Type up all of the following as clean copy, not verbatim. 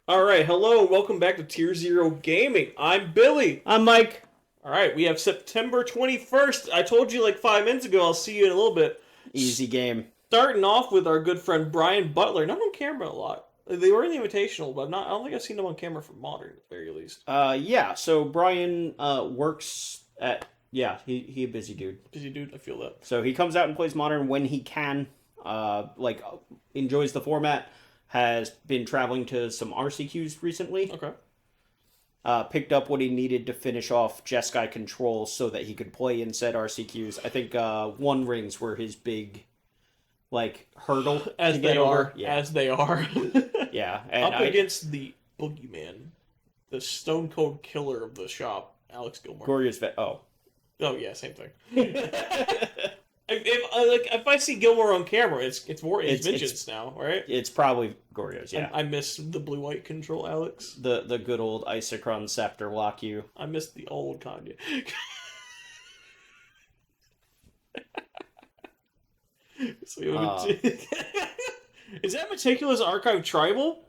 Alright, hello, welcome back to Tier Zero Gaming. I'm Billy. I'm Mike. Alright, we have September 21st. I told you like 5 minutes ago, I'll see you in a little bit. Easy game. Starting off with our good friend Bryan Butler. Not on camera a lot. They were in the Invitational, but I don't think I've seen them on camera for Modern, at the very least. Yeah, so Bryan works at, he a busy dude. Busy dude, I feel that. So he comes out and plays Modern when he can, enjoys the format, has been traveling to some RCQs recently. Okay. Picked up what he needed to finish off Jeskai Control so that he could play in said RCQs. I think One Rings were his big, hurdle As to they get over. are. Yeah. As they are. Yeah. And Up against the boogeyman. The stone cold killer of the shop, Alex Gilmore. Glorious Oh, yeah, same thing. If I see Gilmore on camera, it's Vengeance now, right? It's probably Goryo's, yeah. I miss the blue-white control, Alex. The good old Isochron Scepter lock you. I miss the old Kanye. Is that Meticulous Archive Tribal?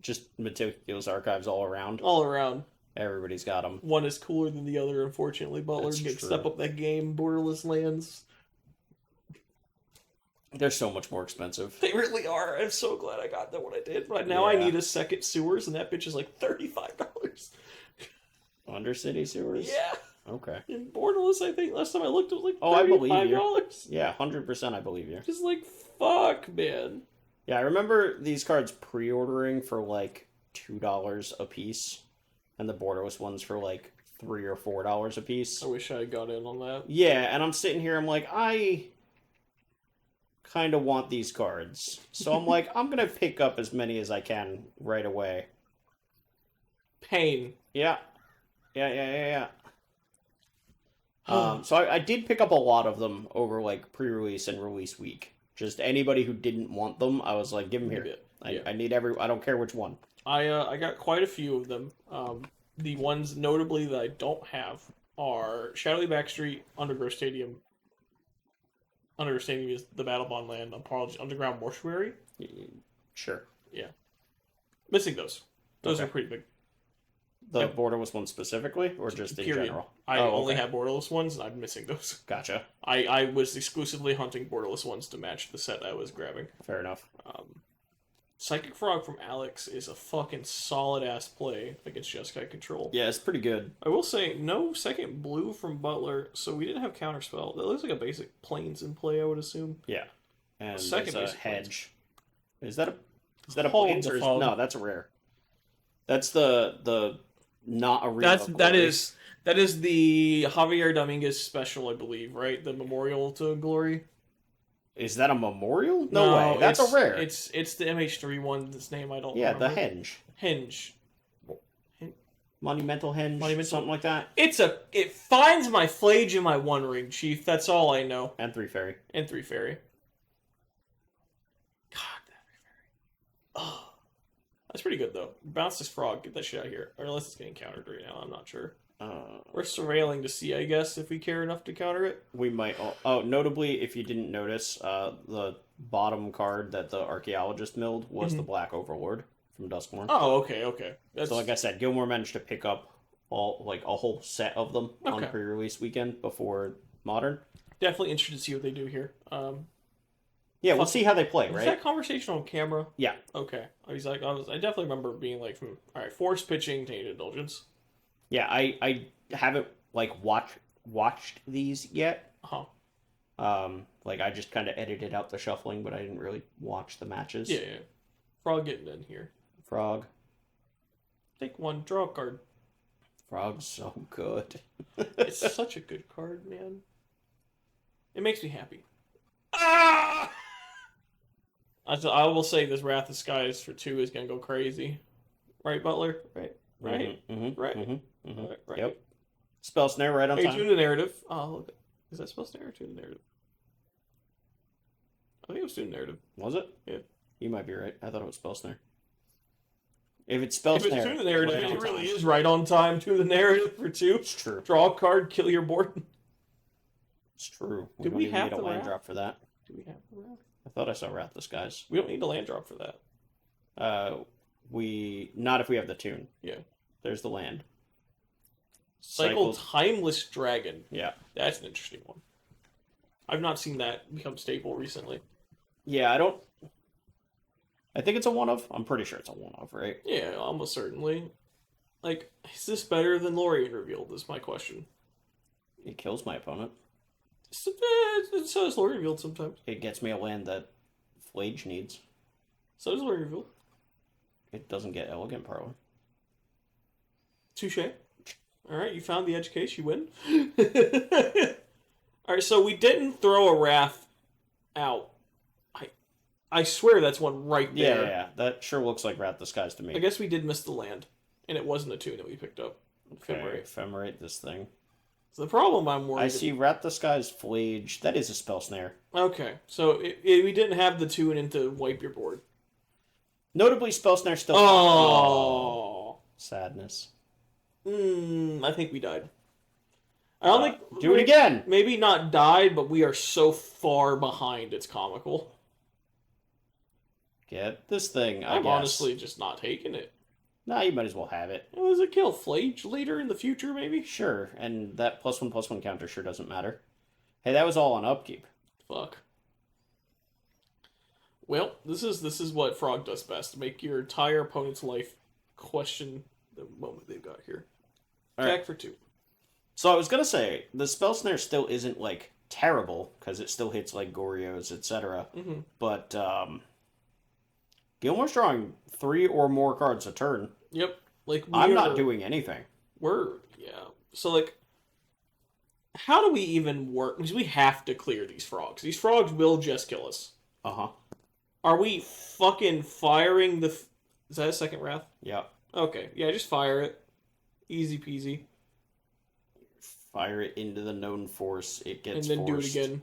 Just meticulous archives all around. All around. Everybody's got them. One is cooler than the other, unfortunately. Butler can step up that game. Borderless Lands. They're so much more expensive. They really are. I'm so glad I got that when I did. Right now I need a second Sewers, and that bitch is like $35. Undercity Sewers? Yeah. Okay. In Borderless, I think last time I looked, it was like $35. I believe you. Yeah, 100% I believe you. Just like, fuck, man. Yeah, I remember these cards pre-ordering for like $2 a piece, and the Borderless ones for like $3 or $4 a piece. I wish I had got in on that. Yeah, and I'm sitting here, I'm like, I kind of want these cards. So I'm like, I'm going to pick up as many as I can right away. Pain. Yeah. So I did pick up a lot of them over like pre-release and release week. Just anybody who didn't want them, I was like, give them here. I need I don't care which one. I got quite a few of them. The ones notably that I don't have are Shadowy Backstreet, Undergrowth Stadium. Undergrowth Stadium is the Battle Bond Land, Apology, Underground Mortuary. Sure. Yeah. Missing those. Those Okay. are pretty big. The Borderless ones specifically, or just in general? I only have Borderless ones, and I'm missing those. Gotcha. I was exclusively hunting Borderless ones to match the set I was grabbing. Fair enough. Psychic Frog from Alex is a fucking solid-ass play against Jeskai Control. Yeah, it's pretty good. I will say, no second blue from Butler, so we didn't have Counterspell. That looks like a basic Plains in play, I would assume. Yeah. And Second there's a basic hedge. Is that a Hold Plains the or phone. no, that's a rare. That's the not a rare. That is the Javier Dominguez special, I believe, right? The Memorial to Glory. Is that a memorial? No way. That's a rare. It's the MH3 one. This name I don't yeah, remember. the henge. Henge. Monumental henge. Something like that. It finds my Flage in my One Ring, Chief. That's all I know. And 3 fairy. And 3 fairy. God, that 3 fairy. Oh. That's pretty good, though. Bounce this frog. Get that shit out of here. Or unless it's getting countered right now. I'm not sure. We're surveilling to see, I guess, if we care enough to counter it. We might. Notably, if you didn't notice, the bottom card that the archaeologist milled was the Black Overlord from Duskmourn. Oh, okay. So, like I said, Gilmore managed to pick up a whole set of them on Okay. pre-release weekend before Modern. Definitely interested to see what they do here. Yeah, we'll see how they play, Was right? that conversation on camera? Yeah. Okay. I definitely remember being like, all right, force pitching, tainted indulgence. Yeah, I haven't watched these yet. Uh-huh. I just kind of edited out the shuffling, but I didn't really watch the matches. Yeah. Frog getting in here. Frog. Take one, draw a card. Frog's so good. It's such a good card, man. It makes me happy. Ah! I will say this Wrath of Skies for 2 is gonna go crazy. Right, Butler? Right. Right. Yep. Spell snare right on Hey, time. tune the narrative. Oh, look. Is that spell snare or tune the narrative? I think it was tune the narrative. Was it? Yeah. You might be right. I thought it was spell snare. If it's spell snare, tune the narrative, right it on really time. is right on time. Tune the narrative for 2. It's true. Draw a card, kill your board. It's true. Did don't we even have need a the land Wrath? drop for that? Do we have the Wrath? I thought I saw Wrath the Skies. We don't need a land drop for that. Not if we have the tune. Yeah. There's the land. Cycle Timeless Dragon. Yeah. That's an interesting one. I've not seen that become staple recently. Yeah, I think it's a one-of. I'm pretty sure it's a one-of, right? Yeah, almost certainly. Like, is this better than Lorien Revealed, is my question. It kills my opponent. So does Lorien Revealed sometimes. It gets me a land that Flage needs. So does Lorien Revealed. It doesn't get Elegant Parlor. Touche. Alright, you found the edge case, you win. Alright, so we didn't throw a Wrath out. I swear that's one right there. Yeah. That sure looks like Wrath Disguise to me. I guess we did miss the land. And it wasn't a tune that we picked up. Okay, ephemerate this thing. So the problem I'm worried... I see Wrath Disguise Flage. That is a spell snare. Okay, so we didn't have the tune in to wipe your board. Notably, spell snare still... Oh! Sadness. I think we died. I don't think... Do it again! Maybe not died, but we are so far behind, it's comical. Get this thing, I I'm guess. honestly just not taking it. Nah, you might as well have it. It was a kill. Flage later in the future, maybe? Sure, and that +1/+1 counter sure doesn't matter. Hey, that was all on upkeep. Fuck. Well, this is what Frog does best. Make your entire opponent's life question the moment they've got here. Attack for 2. So I was gonna say, the spell snare still isn't, like, terrible, because it still hits, like, Goryo's, etc. But, Gilmore's drawing 3 or more cards a turn. Yep. Like I'm not doing anything. So, like, how do we even work? Because we have to clear these frogs. These frogs will just kill us. Uh-huh. Are we fucking firing the... Is that a second Wrath? Yeah. Okay. Yeah, just fire it. Easy peasy. Fire it into the known force. It gets And then forced. do it again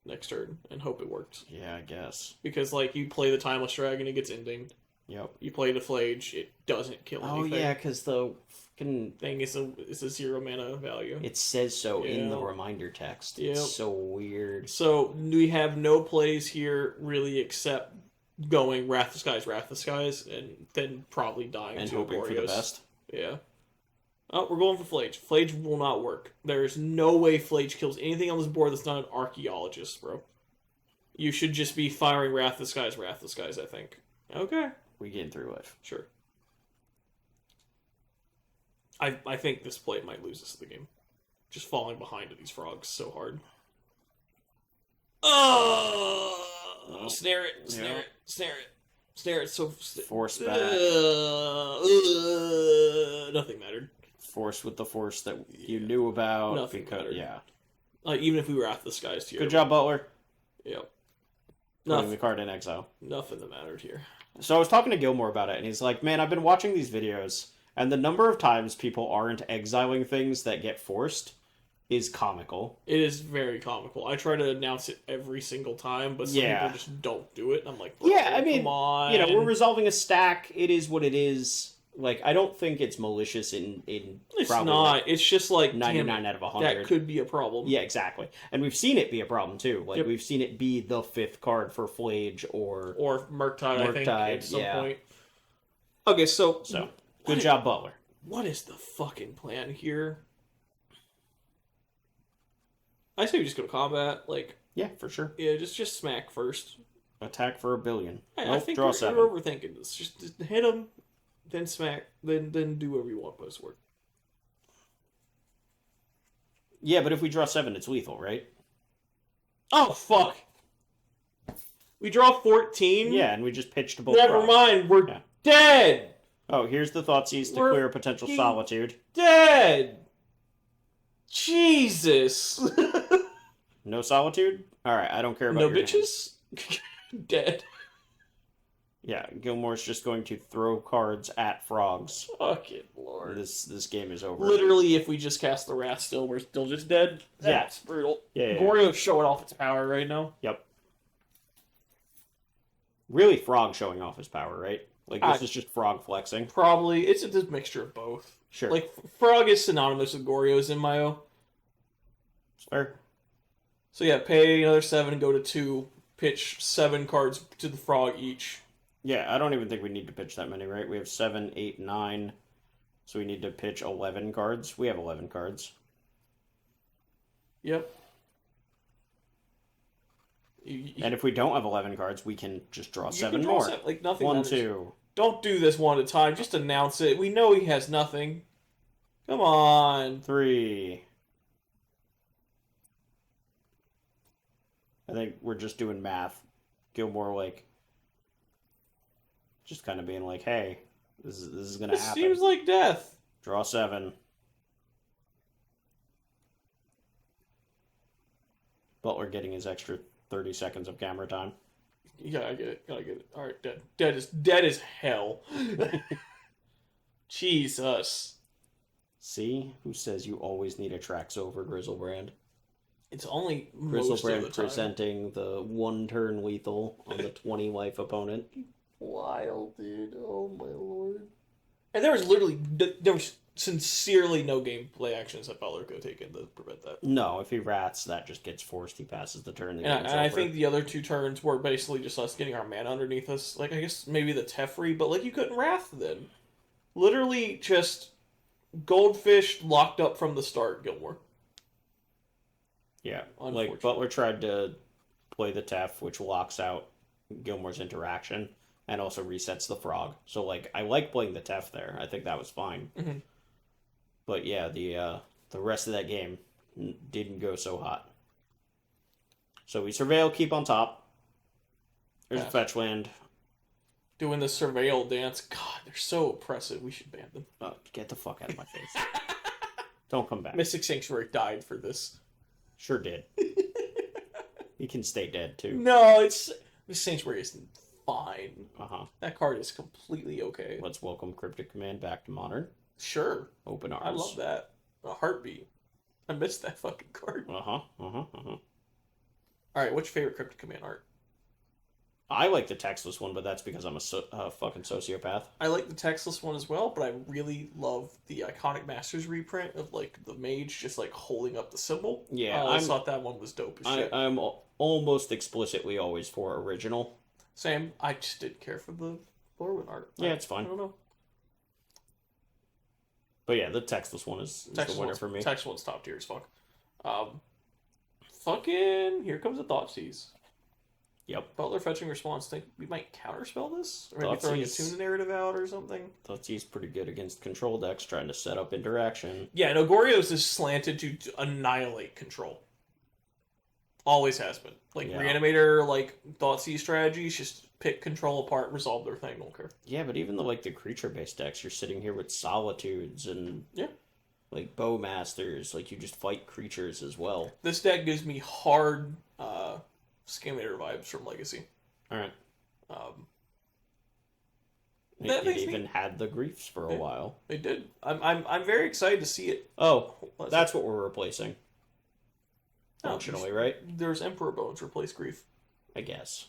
next turn and hope it works. Yeah, I guess. Because, like, you play the Timeless Dragon, it gets ending. Yep. You play the Flage, it doesn't kill anything. Oh, yeah, because the fucking... thing is a 0 mana value. It says so in the reminder text. Yep. It's so weird. So, we have no plays here, really, except going Wrath the Skies, and then probably dying and to hoping for the Goryo's. best. Yeah. Oh, we're going for Flage. Flage will not work. There's no way Flage kills anything on this board that's not an archaeologist, bro. You should just be firing Wrath the Skies, I think. Okay. We gain 3 life. Sure. I think this play might lose us the game. Just falling behind to these frogs so hard. Oh! Snare it, snare it, snare it. Snare it, so... Force back. Nothing mattered. Force with the force that you knew about. Nothing mattered. Yeah. Even if we were Wrath the Skies here. Good job, Butler. Yep. Putting the card in exile. Nothing that mattered here. So I was talking to Gilmore about it, and he's like, man, I've been watching these videos, and the number of times people aren't exiling things that get forced is comical. It is very comical. I try to announce it every single time, but some people just don't do it. I'm like, yeah, I mean, come on. You know, we're resolving a stack. It is what it is. Like, I don't think it's malicious in it's probably not. Like it's just like 99 out of 100. That could be a problem. Yeah, exactly. And we've seen it be a problem too. Like we've seen it be the 5th card for Flage or Murktide, I think, at some point. Okay, so good job, Butler. What is the fucking plan here? I say we just go to combat. Like, yeah, for sure. Yeah, just smack first. Attack for 1 billion. I think draw we're 7. overthinking this. Just hit him, then smack, then do whatever you want post work. Yeah, but if we draw 7, it's lethal, right? Oh fuck! We draw 14. Yeah, and we just pitched both. Never mind, we're dead. Oh, here's the Thoughtseize to clear a potential solitude. Dead. Jesus. No solitude? All right, I don't care about no your bitches. Dead. Yeah, Gilmore's just going to throw cards at frogs. Fucking lord. This game is over. Literally, if we just cast the Wrath still, we're still just dead. That's brutal. Yeah. Goryo's showing off its power right now. Yep. Really frog showing off his power, right? Like, this is just frog flexing. Probably. It's a mixture of both. Sure. Like, frog is synonymous with Goryo's in Mayo. It's fair. So yeah, pay another 7, go to 2, pitch 7 cards to the frog each. Yeah, I don't even think we need to pitch that many, right? We have 7, 8, 9. So we need to pitch 11 cards. We have 11 cards. Yep. And if we don't have 11 cards, we can just draw you 7 can draw more. seven, like nothing 1, matters. 2. Don't do this one at a time. Just announce it. We know he has nothing. Come on. 3. I think we're just doing math. Gilmore, like, just kind of being like, hey, this is going to This happen. seems like death. Draw 7. Butler getting his extra 30 seconds of camera time. Yeah, I get it. I get it. All right, dead. Dead as hell. Jesus. See? Who says you always need a Trax over Grizzlebrand? It's only most of the Grizzlebrand time. presenting the 1-turn lethal on the 20 life opponent. Wild, dude. Oh my lord. And there was sincerely no gameplay actions that Butler could have taken to prevent that. No, if he rats, that just gets forced. He passes the turn. And I think the other 2 turns were basically just us getting our mana underneath us. Like, I guess maybe the Teferi, but like you couldn't Wrath then. Literally just Goldfish locked up from the start, Gilmore. Yeah, like Butler tried to play the Tef, which locks out Gilmore's interaction and also resets the Frog. So, like, I like playing the Tef there. I think that was fine. Mm-hmm. But yeah, the rest of that game didn't go so hot. So we surveil, keep on top. There's a fetch land. Doing the surveil dance. God, they're so oppressive. We should ban them. Oh, get the fuck out of my face. Don't come back. Mystic Sanctuary died for this. Sure did. He can stay dead, too. No, Mystic Sanctuary is fine. Uh-huh. That card is completely okay. Let's welcome Cryptic Command back to Modern. Sure. Open arms. I love that. A heartbeat. I missed that fucking card. Alright, what's your favorite Cryptic Command art? I like the textless one, but that's because I'm a fucking sociopath. I like the textless one as well, but I really love the Iconic Masters reprint of, like, the mage just, like, holding up the symbol. Yeah, I thought that one was dope as shit. I'm almost explicitly always for original. Same. I just didn't care for the Lorwyn art. Yeah, it's fine. I don't know. But yeah, the textless one is the winner for me. Text one's top tier as fuck. Fucking here comes the Thoughtseize. Yep. Butler fetching response. Think we might counterspell this, or maybe throwing a tune narrative out or something. Thoughtseize pretty good against control decks, trying to set up interaction. Yeah, no, Goryo's is slanted to annihilate control. Always has been. Like Reanimator, like Thoughtseize strategies, just pick control apart, resolve their thing. Don't care. Yeah, but even the creature based decks, you're sitting here with Solitudes and like Bowmasters, like you just fight creatures as well. This deck gives me hard Scamator vibes from Legacy. All right. It even had the Griefs for a while. It did. I'm very excited to see it. Oh, that's what we're replacing. Functionally, right? There's Emperor Bones replace Grief. I guess.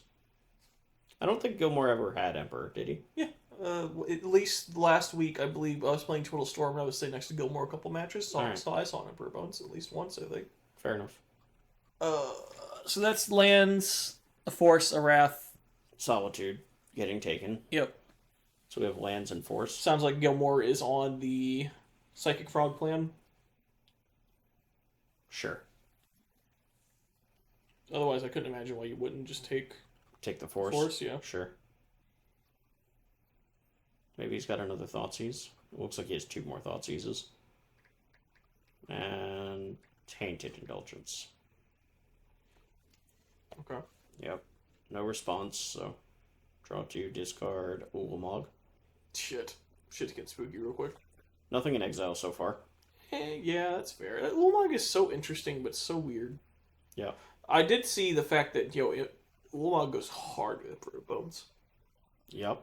I don't think Gilmore ever had Emperor, did he? Yeah. At least last week, I believe, I was playing Total Storm and I was sitting next to Gilmore a couple matches, so I saw an Emperor Bones at least once, I think. Fair enough. So that's lands, a Force, a Wrath. Solitude getting taken. Yep. So we have lands and Force. Sounds like Gilmore is on the Psychic Frog plan. Sure. Otherwise, I couldn't imagine why you wouldn't just take the Force. Force, yeah. Sure. Maybe he's got another Thoughtseize. It looks like he has 2 more Thoughtseizes. And Tainted Indulgence. Okay. Yep. No response, so draw 2, discard Ulamog. Shit gets spooky real quick. Nothing in exile so far. Yeah, that's fair. Ulamog is so interesting, but so weird. Yeah. I did see the fact that, Ulamog goes hard with Emperor Bones. Yep.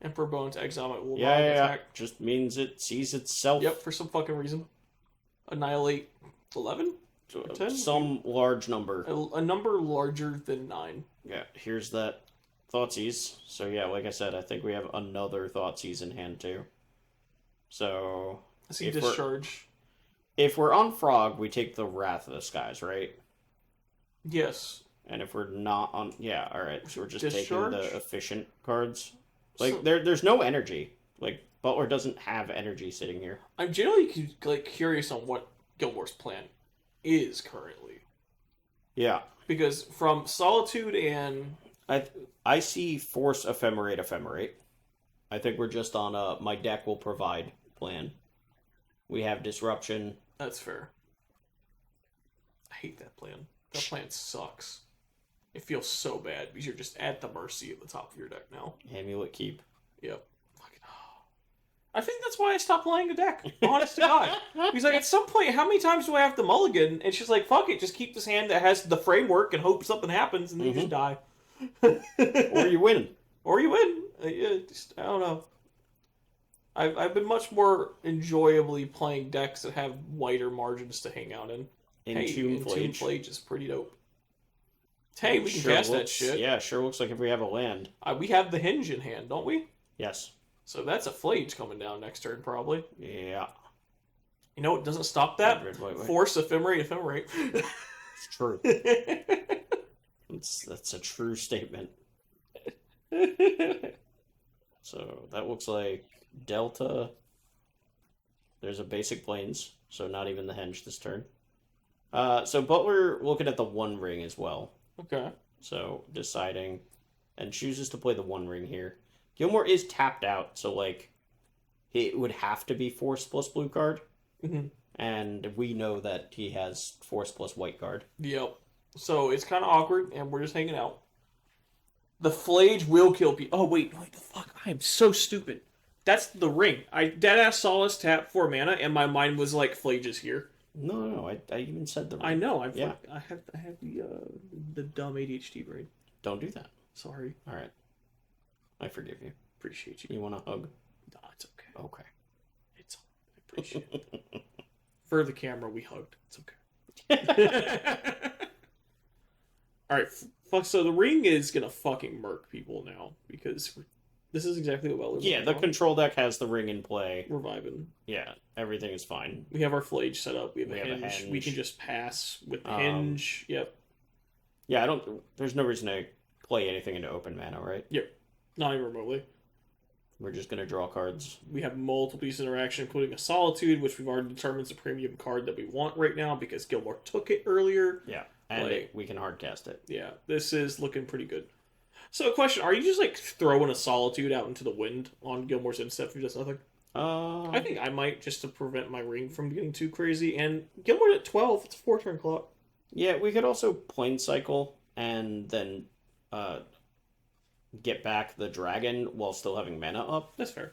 Emperor Bones, exile my Ulamog attack. Just means it sees itself. Yep, for some fucking reason. Annihilate 11? 10? Some large number. A number larger than 9. Yeah, here's that Thoughtseize. So yeah, like I said, I think we have another Thoughtseize in hand too. So I see Discharge. If we're on Frog, we take the Wrath of the Skies, right? Yes. And if we're not on... Yeah, alright. So we're just Discharge? taking the efficient cards. Like, So- there's no energy. Like, Butler doesn't have energy sitting here. I'm generally like curious on what Gilmore's plan is currently, Yeah. because from Solitude and I see Force Ephemerate. I think we're just on a my deck will provide plan. We have Disruption. that's fair. I hate that plan. That plan sucks. It feels so bad because you're just at the mercy at the top of your deck now. Amulet Keep. Yep. Fucking. I think that's why I stopped playing the deck. Honest to God. He's like, at some point, how many times do I have to mulligan? And she's like, fuck it, just keep this hand that has the framework and hope something happens, and then you just die. Or you win. Or you win. Yeah, just, I don't know. I've been much more enjoyably playing decks that have wider margins to hang out in. Entomb Entomb Flage. Flage is pretty dope. Hey, we can Sure cast that looks- shit. Yeah, sure looks like if we have a land. We have the Hinge in hand, don't we? Yes. So that's a Flage coming down next turn, probably. Yeah. You know what doesn't stop that? Red, white. Force Ephemerate. It's true. That's a true statement. So that looks like Delta. There's a basic Plains, so not even the Henge this turn. So Butler looking at the One Ring as well. Okay. So deciding, and chooses to play the One Ring here. Gilmore is tapped out, so like it would have to be Force plus blue card, and we know that he has Force plus white card. Yep. So it's kind of awkward, and we're just hanging out. The Flage will kill people. Oh, wait, the fuck? I am so stupid. That's the ring. I deadass saw us tap 4 mana, and my mind was like, Flage is here. No, I even said the ring. I know. I have the dumb ADHD brain. Don't do that. Sorry. All right. I forgive you. Appreciate you. You want a hug? No, it's okay. Okay. It's I appreciate it. For the camera, we hugged. It's okay. All right, fuck. So the ring is gonna fucking murk people now because this is exactly what Butler. Yeah, the control deck has the ring in play. We're vibing. Yeah, everything is fine. We have our Flage set up. We have, We a, have a hinge. hinge. We can just pass with the hinge. Yep. Yeah, I don't. There's no reason to play anything into open mana, right? Yep. Not even remotely. We're just gonna draw cards. We have multiple pieces of interaction, including a Solitude, which we've already determined is a premium card that we want right now because Gilmore took it earlier. Yeah, and Like- we can hardcast it. Yeah, this is looking pretty good. So, a question: are you just like throwing a Solitude out into the wind on Gilmore's instep for just nothing? I think I might, just to prevent my ring from getting too crazy. And Gilmore's at 12. It's a 4-turn clock. Yeah, we could also plane cycle and then get back the dragon while still having mana up. That's fair.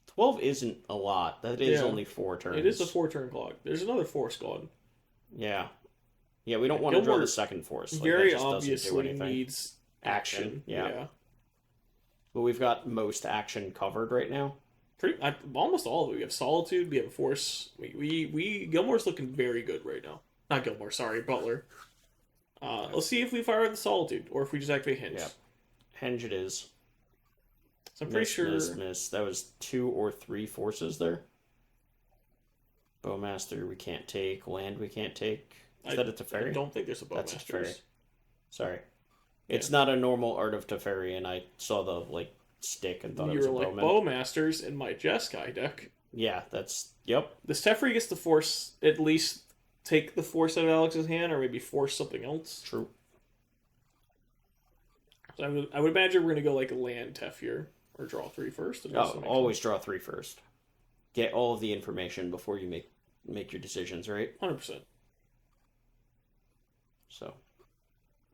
12 isn't a lot. That is Yeah. only 4 turns. It is a 4-turn clock. There's another Force gone. Yeah. Yeah, we don't want to draw Gilmore the second Force. Like, Very that just doesn't do obviously anything. needs action. Yeah. But we've got most action covered right now. Almost all of it. We have Solitude. We have a Force. We Gilmore's looking very good right now. Not Gilmore, sorry, Butler. Let's see if we fire the Solitude or if we just activate Hinge. Yeah. Henge it is. So I'm pretty sure. Miss. That was 2 or 3 forces there. Bowmaster we can't take. Land we can't take. Is that a Teferi? I don't think there's a That's a Bowmasters. Teferi. Sorry. It's not a normal Art of Teferi, and I saw the stick and thought You it was were a like bowman. Bowmasters in my Jeskai deck. Yeah, that's... Yep. This Teferi gets to force at least take the Force out of Alex's hand, or maybe force something else. True. So I would imagine we're gonna go like land Tef here, or draw 3 first. And Oh, always draw 3 first. Get all of the information before you make your decisions, right? 100%. So,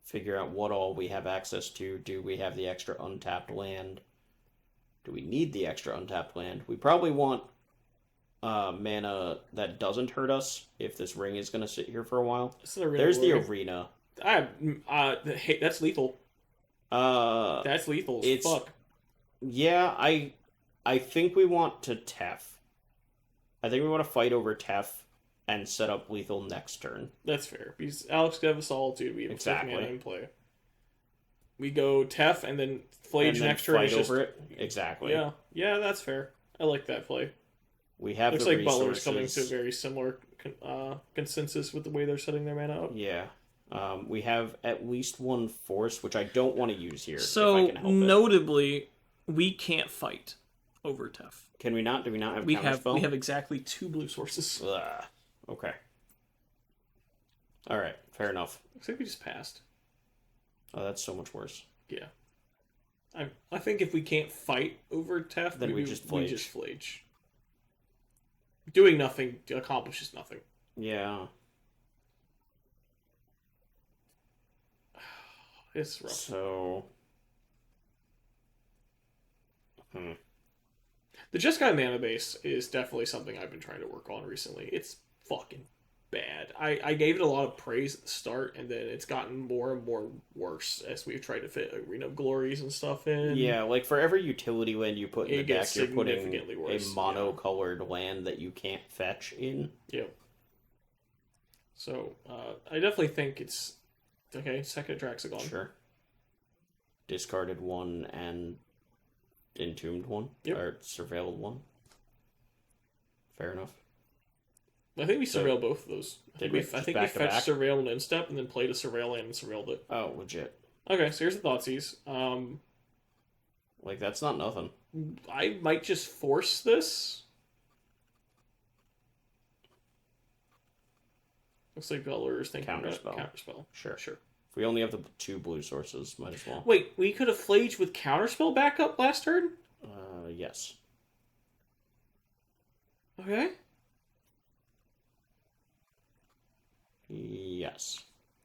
figure out what all we have access to. Do we have the extra untapped land? Do we need the extra untapped land? We probably want mana that doesn't hurt us if this ring is going to sit here for a while. There's the arena. Hey, that's lethal. That's lethal as fuck. Yeah, I think we want to Tef. I think we want to fight over Tef and set up lethal next turn. That's fair. Because Alex could have a Solitude. We have Exactly. mana in play. We go Tef and then Flage next turn. Fight Is just, over it. Exactly. Yeah, that's fair. I like that play. We have Looks the like Butler's resources. coming to a very similar consensus with the way they're setting their mana up. Yeah. We have at least one force, which I don't want to use here. So, if I can help it. notably, we can't fight over Tef. Can we not? Do we not have We counterspell? have exactly 2 blue sources. Ugh. Okay. All right. Fair enough. Looks like we just passed. Oh, that's so much worse. Yeah. I think if we can't fight over Tef, Then we just flage. We just flage. Doing nothing accomplishes nothing. Yeah. It's rough. So. The Jeskai mana base is definitely something I've been trying to work on recently. It's fucking bad. I gave it a lot of praise at the start, and then it's gotten more and more worse as we've tried to fit Arena of Glories and stuff in. Yeah, like for every utility land you put in the deck, you're putting significantly worse, a mono-colored land that you can't fetch in. Yep. So, I definitely think it's... Okay, second Draxagon. Sure. Discarded one and entombed one. Yep. Or surveilled one. Fair enough. I think we surveilled both of those. I think we fetched back? Surveil and Instep, and then played a Surveil land and surveilled it. Oh, legit. Okay, so here's the Thoughtseize. Like, that's not nothing. I might just force this. Looks like Butler is thinking Counterspell. Counterspell. Sure. Sure. If we only have the 2 blue sources, might as well. Wait, we could have flaged with Counterspell backup last turn? Yes. Okay. Yes.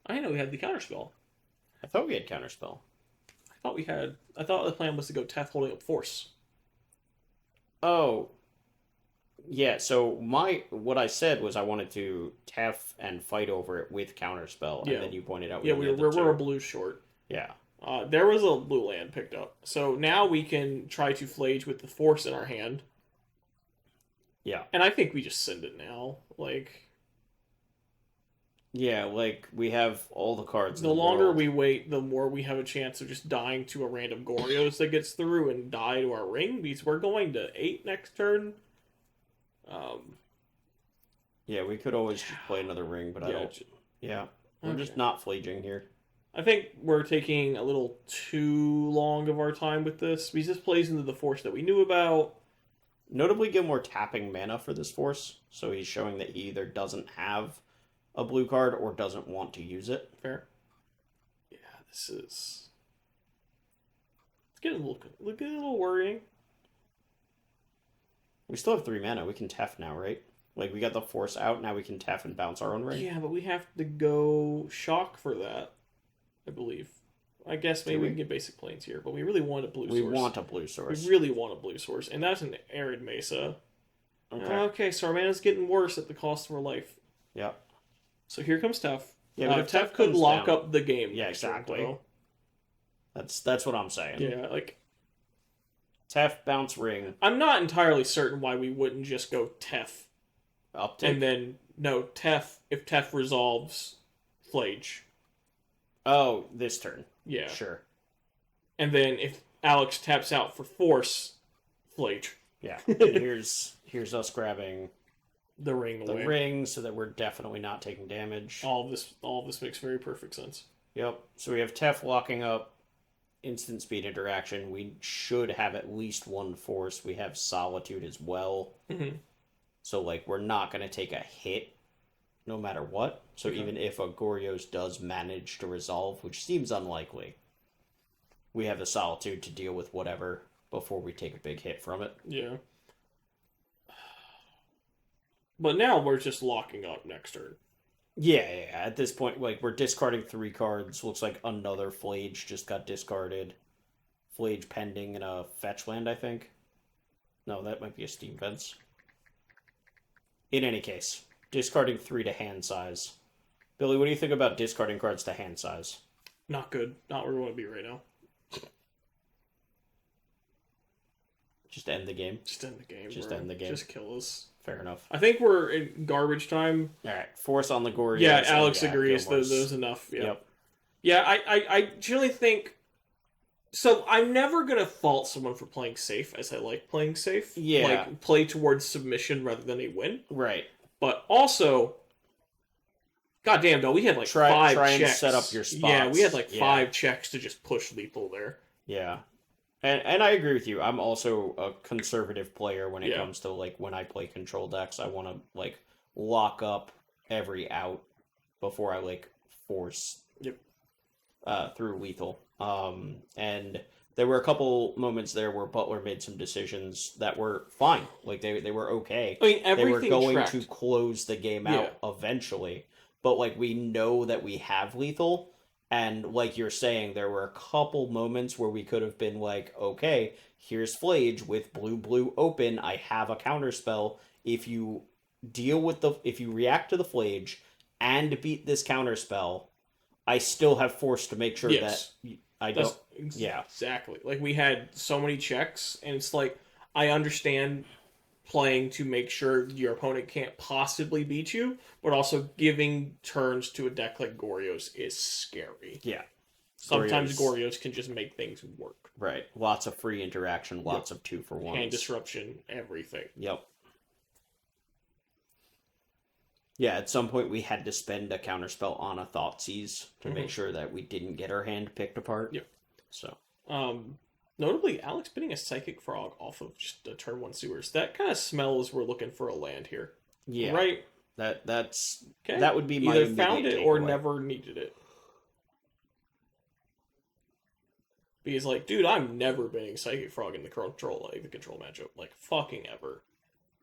I didn't know we had the Counterspell. I thought we had counterspell. I thought the plan was to go Tef holding up Force. Oh. Yeah, so what I said was I wanted to Tef and fight over it with counterspell, and then you pointed out we're a blue short. Yeah. There was a blue land picked up. So now we can try to flage with the Force in our hand. Yeah. And I think we just send it now. Like... Yeah, like, we have all the cards. The longer we wait, the more we have a chance of just dying to a random Gorios that gets through and die to our ring, because we're going to 8 next turn. Yeah, we could always just play another ring, but I don't... Yeah, we're just not flaging here. I think we're taking a little too long of our time with this. Because this plays into the Force that we knew about. Notably, Gilmore tapping mana for this Force, so he's showing that he either doesn't have a blue card or doesn't want to use it. Fair. Yeah, this is... It's getting a little worrying. We still have 3 mana. We can Tef now, right? Like, we got the Force out, now we can Tef and bounce our own ring. Yeah, but we have to go Shock for that, I believe. I guess maybe we can get basic planes here, but we really want a blue source. We want a blue source. We really want a blue source, and that's an Arid Mesa. Okay, so our mana's getting worse at the cost of our life. Yep. So here comes Tef. Yeah, but if Tef could lock up the game. Yeah, exactly. That's what I'm saying. Yeah, like... Tef, bounce ring. I'm not entirely certain why we wouldn't just go Tef. Uptick. And then, no, Tef, if Tef resolves, flage. Oh, this turn. Yeah. Sure. And then if Alex taps out for Force, flage. Yeah. And here's us grabbing the ring away. The ring, so that we're definitely not taking damage. All of this makes very perfect sense. Yep. So we have Tef locking up instant speed interaction. We should have at least one Force. We have Solitude as well. Mm-hmm. So, like, we're not going to take a hit no matter what. So even if a Gorios does manage to resolve, which seems unlikely, we have the Solitude to deal with whatever before we take a big hit from it. Yeah. But now we're just locking up next turn. Yeah. At this point, like, we're discarding 3 cards. Looks like another Flage just got discarded. Flage pending in a fetch land, I think. No, that might be a Steam Fence. In any case, discarding 3 to hand size. Billy, what do you think about discarding cards to hand size? Not good. Not where we want to be right now. Just end the game? Just end the game. Just end the game. Just kill us. Fair enough. I think we're in garbage time. Alright, Force on the Gorios. Yeah, Alex agrees. There's enough. Yeah. Yep. Yeah, I generally think... So, I'm never going to fault someone for playing safe, as I like playing safe. Yeah. Like, play towards submission rather than a win. Right. But also, Goddamn, though, we had like Try 5 and checks. set up your spots. Yeah, we had like Yeah. 5 checks to just push lethal there. Yeah. And I agree with you. I'm also a conservative player when it comes to, like, when I play control decks. I want to, like, lock up every out before I, like, force through lethal. And there were a couple moments there where Butler made some decisions that were fine. Like, they were okay. I mean, everything They were going tracked. to close the game out eventually. But, like, we know that we have lethal. And like you're saying, there were a couple moments where we could have been like, okay, here's Flage with blue open. I have a counterspell. If you if you react to the Flage and beat this counterspell, I still have force to make sure that I don't. Exactly. Like, we had so many checks, and it's like, I understand playing to make sure your opponent can't possibly beat you, but also giving turns to a deck like Goryo's is scary. Yeah. Sometimes Goryo's can just make things work. Right. Lots of free interaction, lots of 2-for-1s. Hand disruption, everything. Yep. Yeah, at some point we had to spend a counterspell on a Thoughtseize to make sure that we didn't get our hand picked apart. Yep. So. Notably, Alex bidding a Psychic Frog off of just a turn 1 sewers. That kind of smells we're looking for a land here. Yeah. Right? That's okay. That would be my either found it or takeaway. never needed it. Because, like, dude, I'm never bidding Psychic Frog in the control matchup. Like, fucking ever.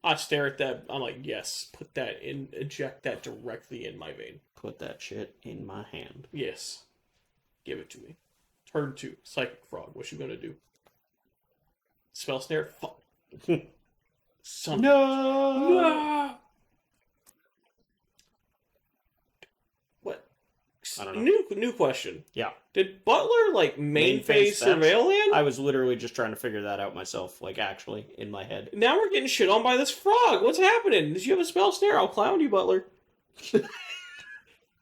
I stare at that, I'm like, yes, put that in, eject that directly in my vein. Put that shit in my hand. Yes. Give it to me. Turn 2, Psychic Frog. What you gonna do? Spell Snare? Fuck. Son No! What? I don't know. New question. Yeah. Did Butler, like, main phase Surveil land? I was literally just trying to figure that out myself, like, actually, in my head. Now we're getting shit on by this frog. What's happening? Did you have a Spell Snare? I'll clown you, Butler.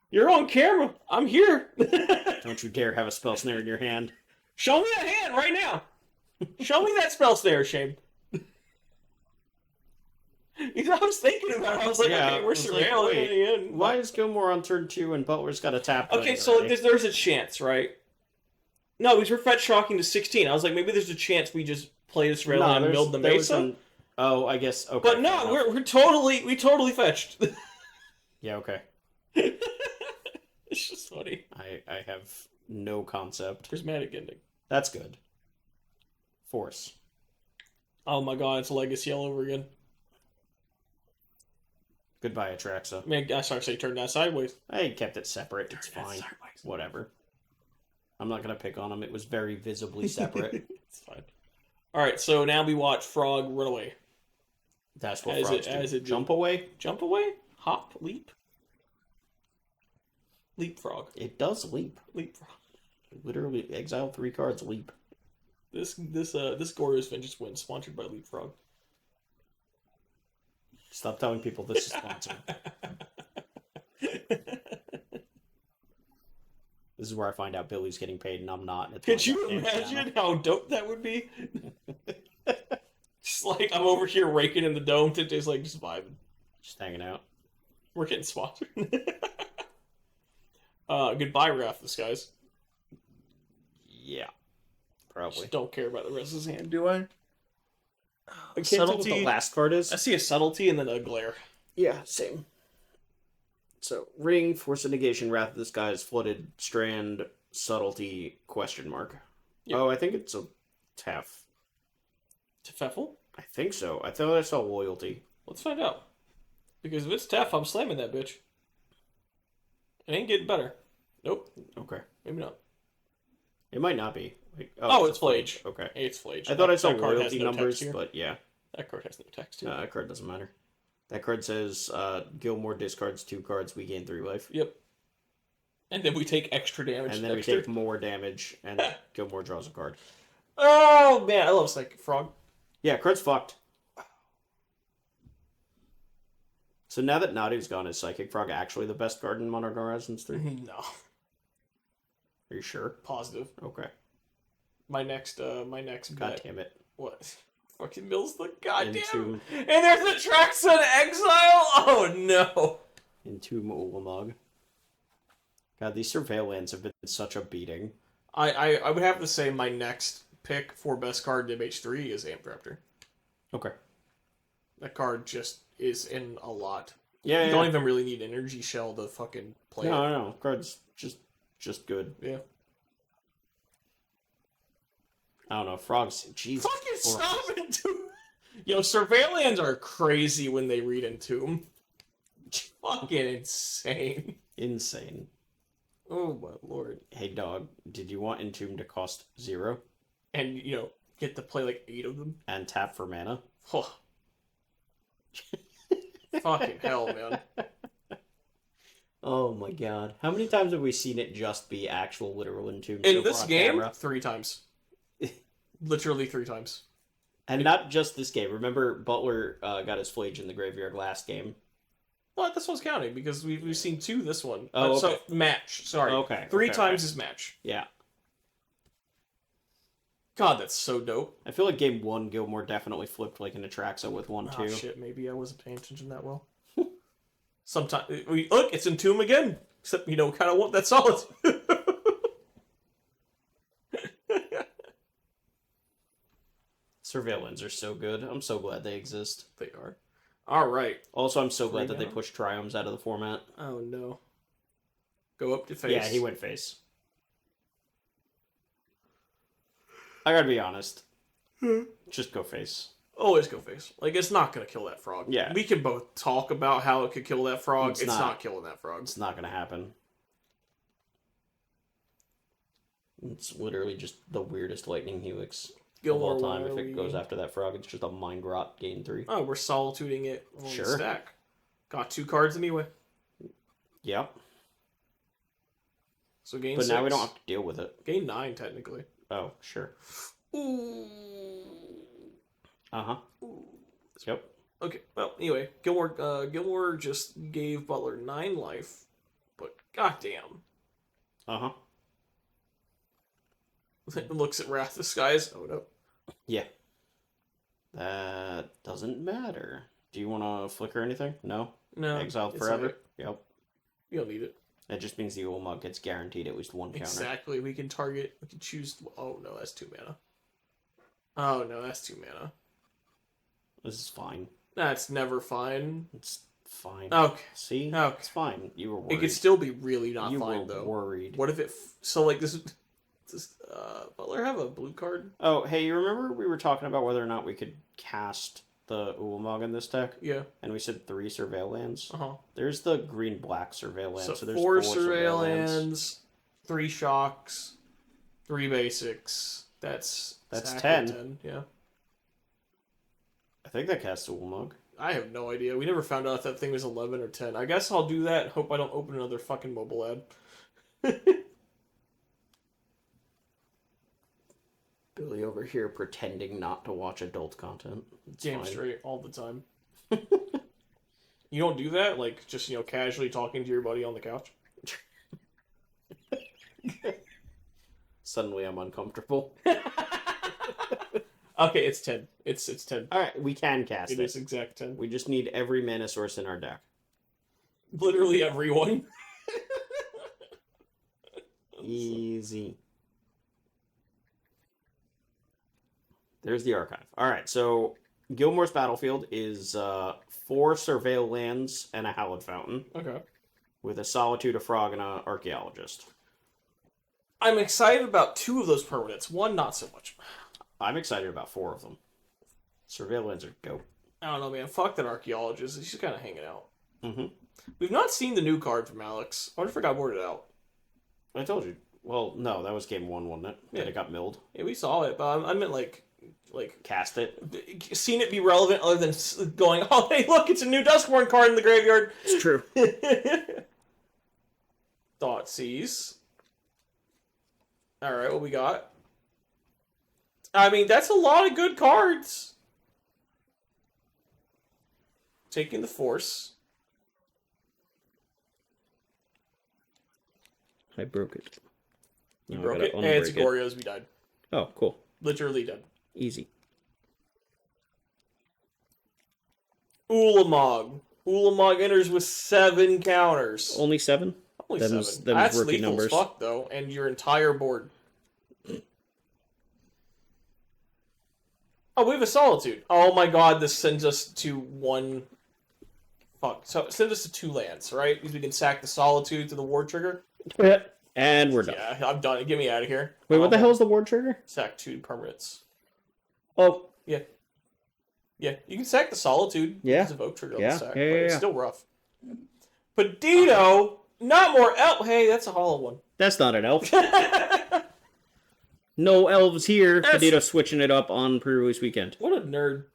You're on camera. I'm here. Don't you dare have a spell snare in your hand. Show me that hand right now. Show me that Spell Snare, Shane. I was thinking about it. I was like, okay, we're surveilling. Why is Gilmore on turn 2 and Butler's got a tap? Okay, so there's a chance, right? No, because we're fetch shocking to 16. I was like, maybe there's a chance we just play this rail and build the Mesa. Oh, I guess, okay. But no, we totally fetched. Yeah, okay. It's just funny. I have no concept. Prismatic Ending. That's good. Force. Oh my god, it's Legacy all over again. Goodbye, Atraxa. Man, I sorry to say turned that sideways. I kept it separate. It's fine. Whatever. I'm not going to pick on him. It was very visibly separate. It's fine. Alright, so now we watch Frog run away. That's what frogs do. Jump away? Jump away? Hop? Leap? Leapfrog. It does leap. Leapfrog. Literally, exile 3 cards, leap. This Goryo's Vengeance win, sponsored by Leapfrog. Stop telling people this is sponsored. This is where I find out Billy's getting paid and I'm not. Could you imagine how dope that would be? Just like, I'm over here raking in the dome to just vibing. Just hanging out. We're getting sponsored. Goodbye, Rathless, guys. Yeah. Probably. Just don't care about the rest of his hand, do I? I can't tell what the last card is. I see a Subtlety and then a Glare. Yeah, same. So, Ring, Force of Negation, Wrath of the Skies, Flooded, Strand, Subtlety, question mark. Yep. Oh, I think it's a Tef. Tefeffel? I think so. I thought I saw Loyalty. Let's find out. Because if it's Tef, I'm slamming that bitch. It ain't getting better. Nope. Okay. Maybe not. It might not be. It's Flage. Okay. It's Flage. I thought I saw loyalty numbers, but yeah. That card has no text here. That card doesn't matter. That card says Gilmore discards 2 cards, we gain 3 life. Yep. And then we take extra damage. And then we take more damage, and Gilmore draws a card. Oh, man, I love Psychic Frog. Yeah, card's fucked. So now that Nadu's gone, is Psychic Frog actually the best card in Modern Horizons 3? No. Are you sure? Positive. Okay. My next God bet. damn it. What? Fucking Mills the goddamn. And there's a Traxxon Exile? Oh no. Entomb Ulamog. God, these surveillance have been such a beating. I would have to say my next pick for best card in MH3 is Amp-Raptor. Okay. That card just is in a lot. Yeah, You yeah. don't even really need Energy Shell to fucking play it. No. Card's just good. Yeah. I don't know. Frogs. Jeez. Fucking stop it, dude. Yo, Surveillance are crazy when they read Entomb. Fucking insane. Insane. Oh my lord. Hey, dog. Did you want Entomb to cost 0? And, get to play like 8 of them? And tap for mana? Oh. Fucking hell, man. Oh my god. How many times have we seen it just be actual literal Entomb? In so this far on game, camera? 3 times. Literally 3 times. And not just this game. Remember, Butler got his Flage in the graveyard last game. Well, this one's counting because we've seen 2 this one. Oh, So, okay. match. Sorry. Okay. 3 okay, times okay. is match. Yeah. God, that's so dope. I feel like game 1, Gilmore definitely flipped like an Atraxa with 1-2. Oh, shit. Maybe I wasn't paying attention that well. Sometimes. Look, it's Entomb again. Except, kind of want that solid. Surveillance are so good. I'm so glad they exist. They are. All right. Also, I'm so glad Three that they down. pushed Triomes out of the format. Oh, no. Go up to face. Yeah, he went face. I gotta be honest. Just go face. Always go face. Like, it's not going to kill that frog. Yeah. We can both talk about how it could kill that frog. It's It's not. not killing that frog. It's not gonna happen. It's literally just the weirdest lightning helix Gilmore, of all time. why If are it goes after that frog, it's just a mind rot gain 3. Oh, we're solituding it on Sure. the stack. Got 2 cards anyway. Yep. So gain But 6. now we don't have to deal with it. Gain 9, technically. Oh, sure. Ooh. Uh-huh. Yep. Okay, well, anyway, Gilmore just gave Butler 9 life, but goddamn. Uh-huh. Looks at Wrath of the Skies. Oh no. Yeah. That doesn't matter. Do you want to flicker anything? No? No. Exiled it's forever? alright. Yep. You don't need it. That just means the Ulamog gets guaranteed at least 1 counter. Exactly. We can choose. Oh no, that's 2 mana. Oh no, that's 2 mana. This is fine. That's never fine. It's fine. Okay. See? Okay. It's fine. You were worried. It could still be really not you fine were though. worried. What if it? So like this. Does Butler have a blue card? Oh, hey, you remember we were talking about whether or not we could cast the Ulamog in this deck? Yeah. And we said 3 Surveillance. Uh-huh. There's the green-black Surveillance. So there's 4 Surveillance. surveillance, 3 shocks, 3 basics. That's That's exactly 10. Yeah. I think that casts Ulamog. I have no idea. We never found out if that thing was 11 or 10. I guess I'll do that and hope I don't open another fucking mobile ad. Billy over here pretending not to watch adult content. It's Damn fine. straight, all the time. You don't do that? Like, just, casually talking to your buddy on the couch? Suddenly I'm uncomfortable. Okay, it's 10. It's 10. Alright, we can cast It it. is exact 10. We just need every mana source in our deck. Literally everyone. Easy. There's the archive. Alright, so Gilmore's battlefield is 4 Surveil lands and a Hallowed Fountain, Okay. with a Solitude, a Frog, and an Archaeologist. I'm excited about 2 of those permanents. 1, not so much. I'm excited about 4 of them. Surveil lands are dope. I don't know, man. Fuck that archaeologist. He's just kind of hanging out. Mm-hmm. We've not seen the new card from Alex. I wonder if it got boarded out. I told you. Well, no, that was game 1, wasn't it? Yeah. That it got milled. Yeah, we saw it, but I meant like Cast it. seen it be relevant other than going, oh, hey, look, it's a new Duskborn card in the graveyard. It's true. Thoughtseize. Alright, what we got? I mean, that's a lot of good cards. Taking the Force. I broke it. You Now I broke gotta it? Hey, it's unbreak it. Goryo's. We died. Oh, cool. Literally dead. Easy. Ulamog. Ulamog enters with 7 counters. Only 7? Only Them's 7. rookie That's lethal numbers. as fuck, though, and your entire board. Oh, we have a Solitude. Oh my god, this sends us to 1... Fuck. So it sends us to 2 lands, right? Because we can sack the Solitude to the Ward trigger. And we're done. Yeah, I'm done. Get me out of here. Wait, what the hell is the Ward trigger? Sack 2 permanents. Oh. Yeah. Yeah, you can sack the Solitude. Yeah. It's a Vote trigger on Yeah. the sack, Yeah, but it's yeah. still rough. Peditto, not more elf. Hey, that's a hollow one. That's not an elf. No elves here. Peditto switching it up on pre-release weekend. What a nerd.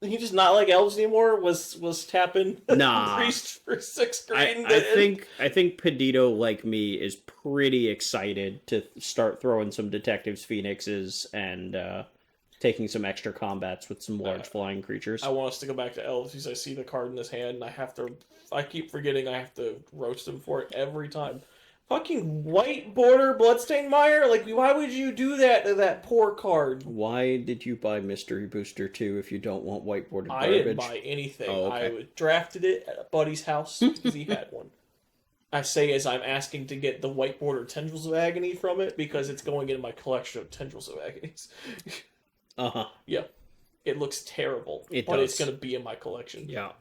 He just not like elves anymore? Was tapping Nah. priest for 6th grade? I think Peditto, like me, is pretty excited to start throwing some Detectives Phoenixes and taking some extra combats with some large flying creatures. I want us to go back to elves because I see the card in his hand and I keep forgetting I have to roast him for it every time. Fucking white border Bloodstained Mire? Like, why would you do that to that poor card? Why did you buy Mystery Booster 2 if you don't want whiteboarded garbage? I didn't buy anything. Oh, okay. I drafted it at a buddy's house because he had one. I say as I'm asking to get the white border Tendrils of Agony from it because it's going into my collection of Tendrils of Agonies. Uh-huh. Yeah. It looks terrible. It but does. it's going to be in my collection. Yeah.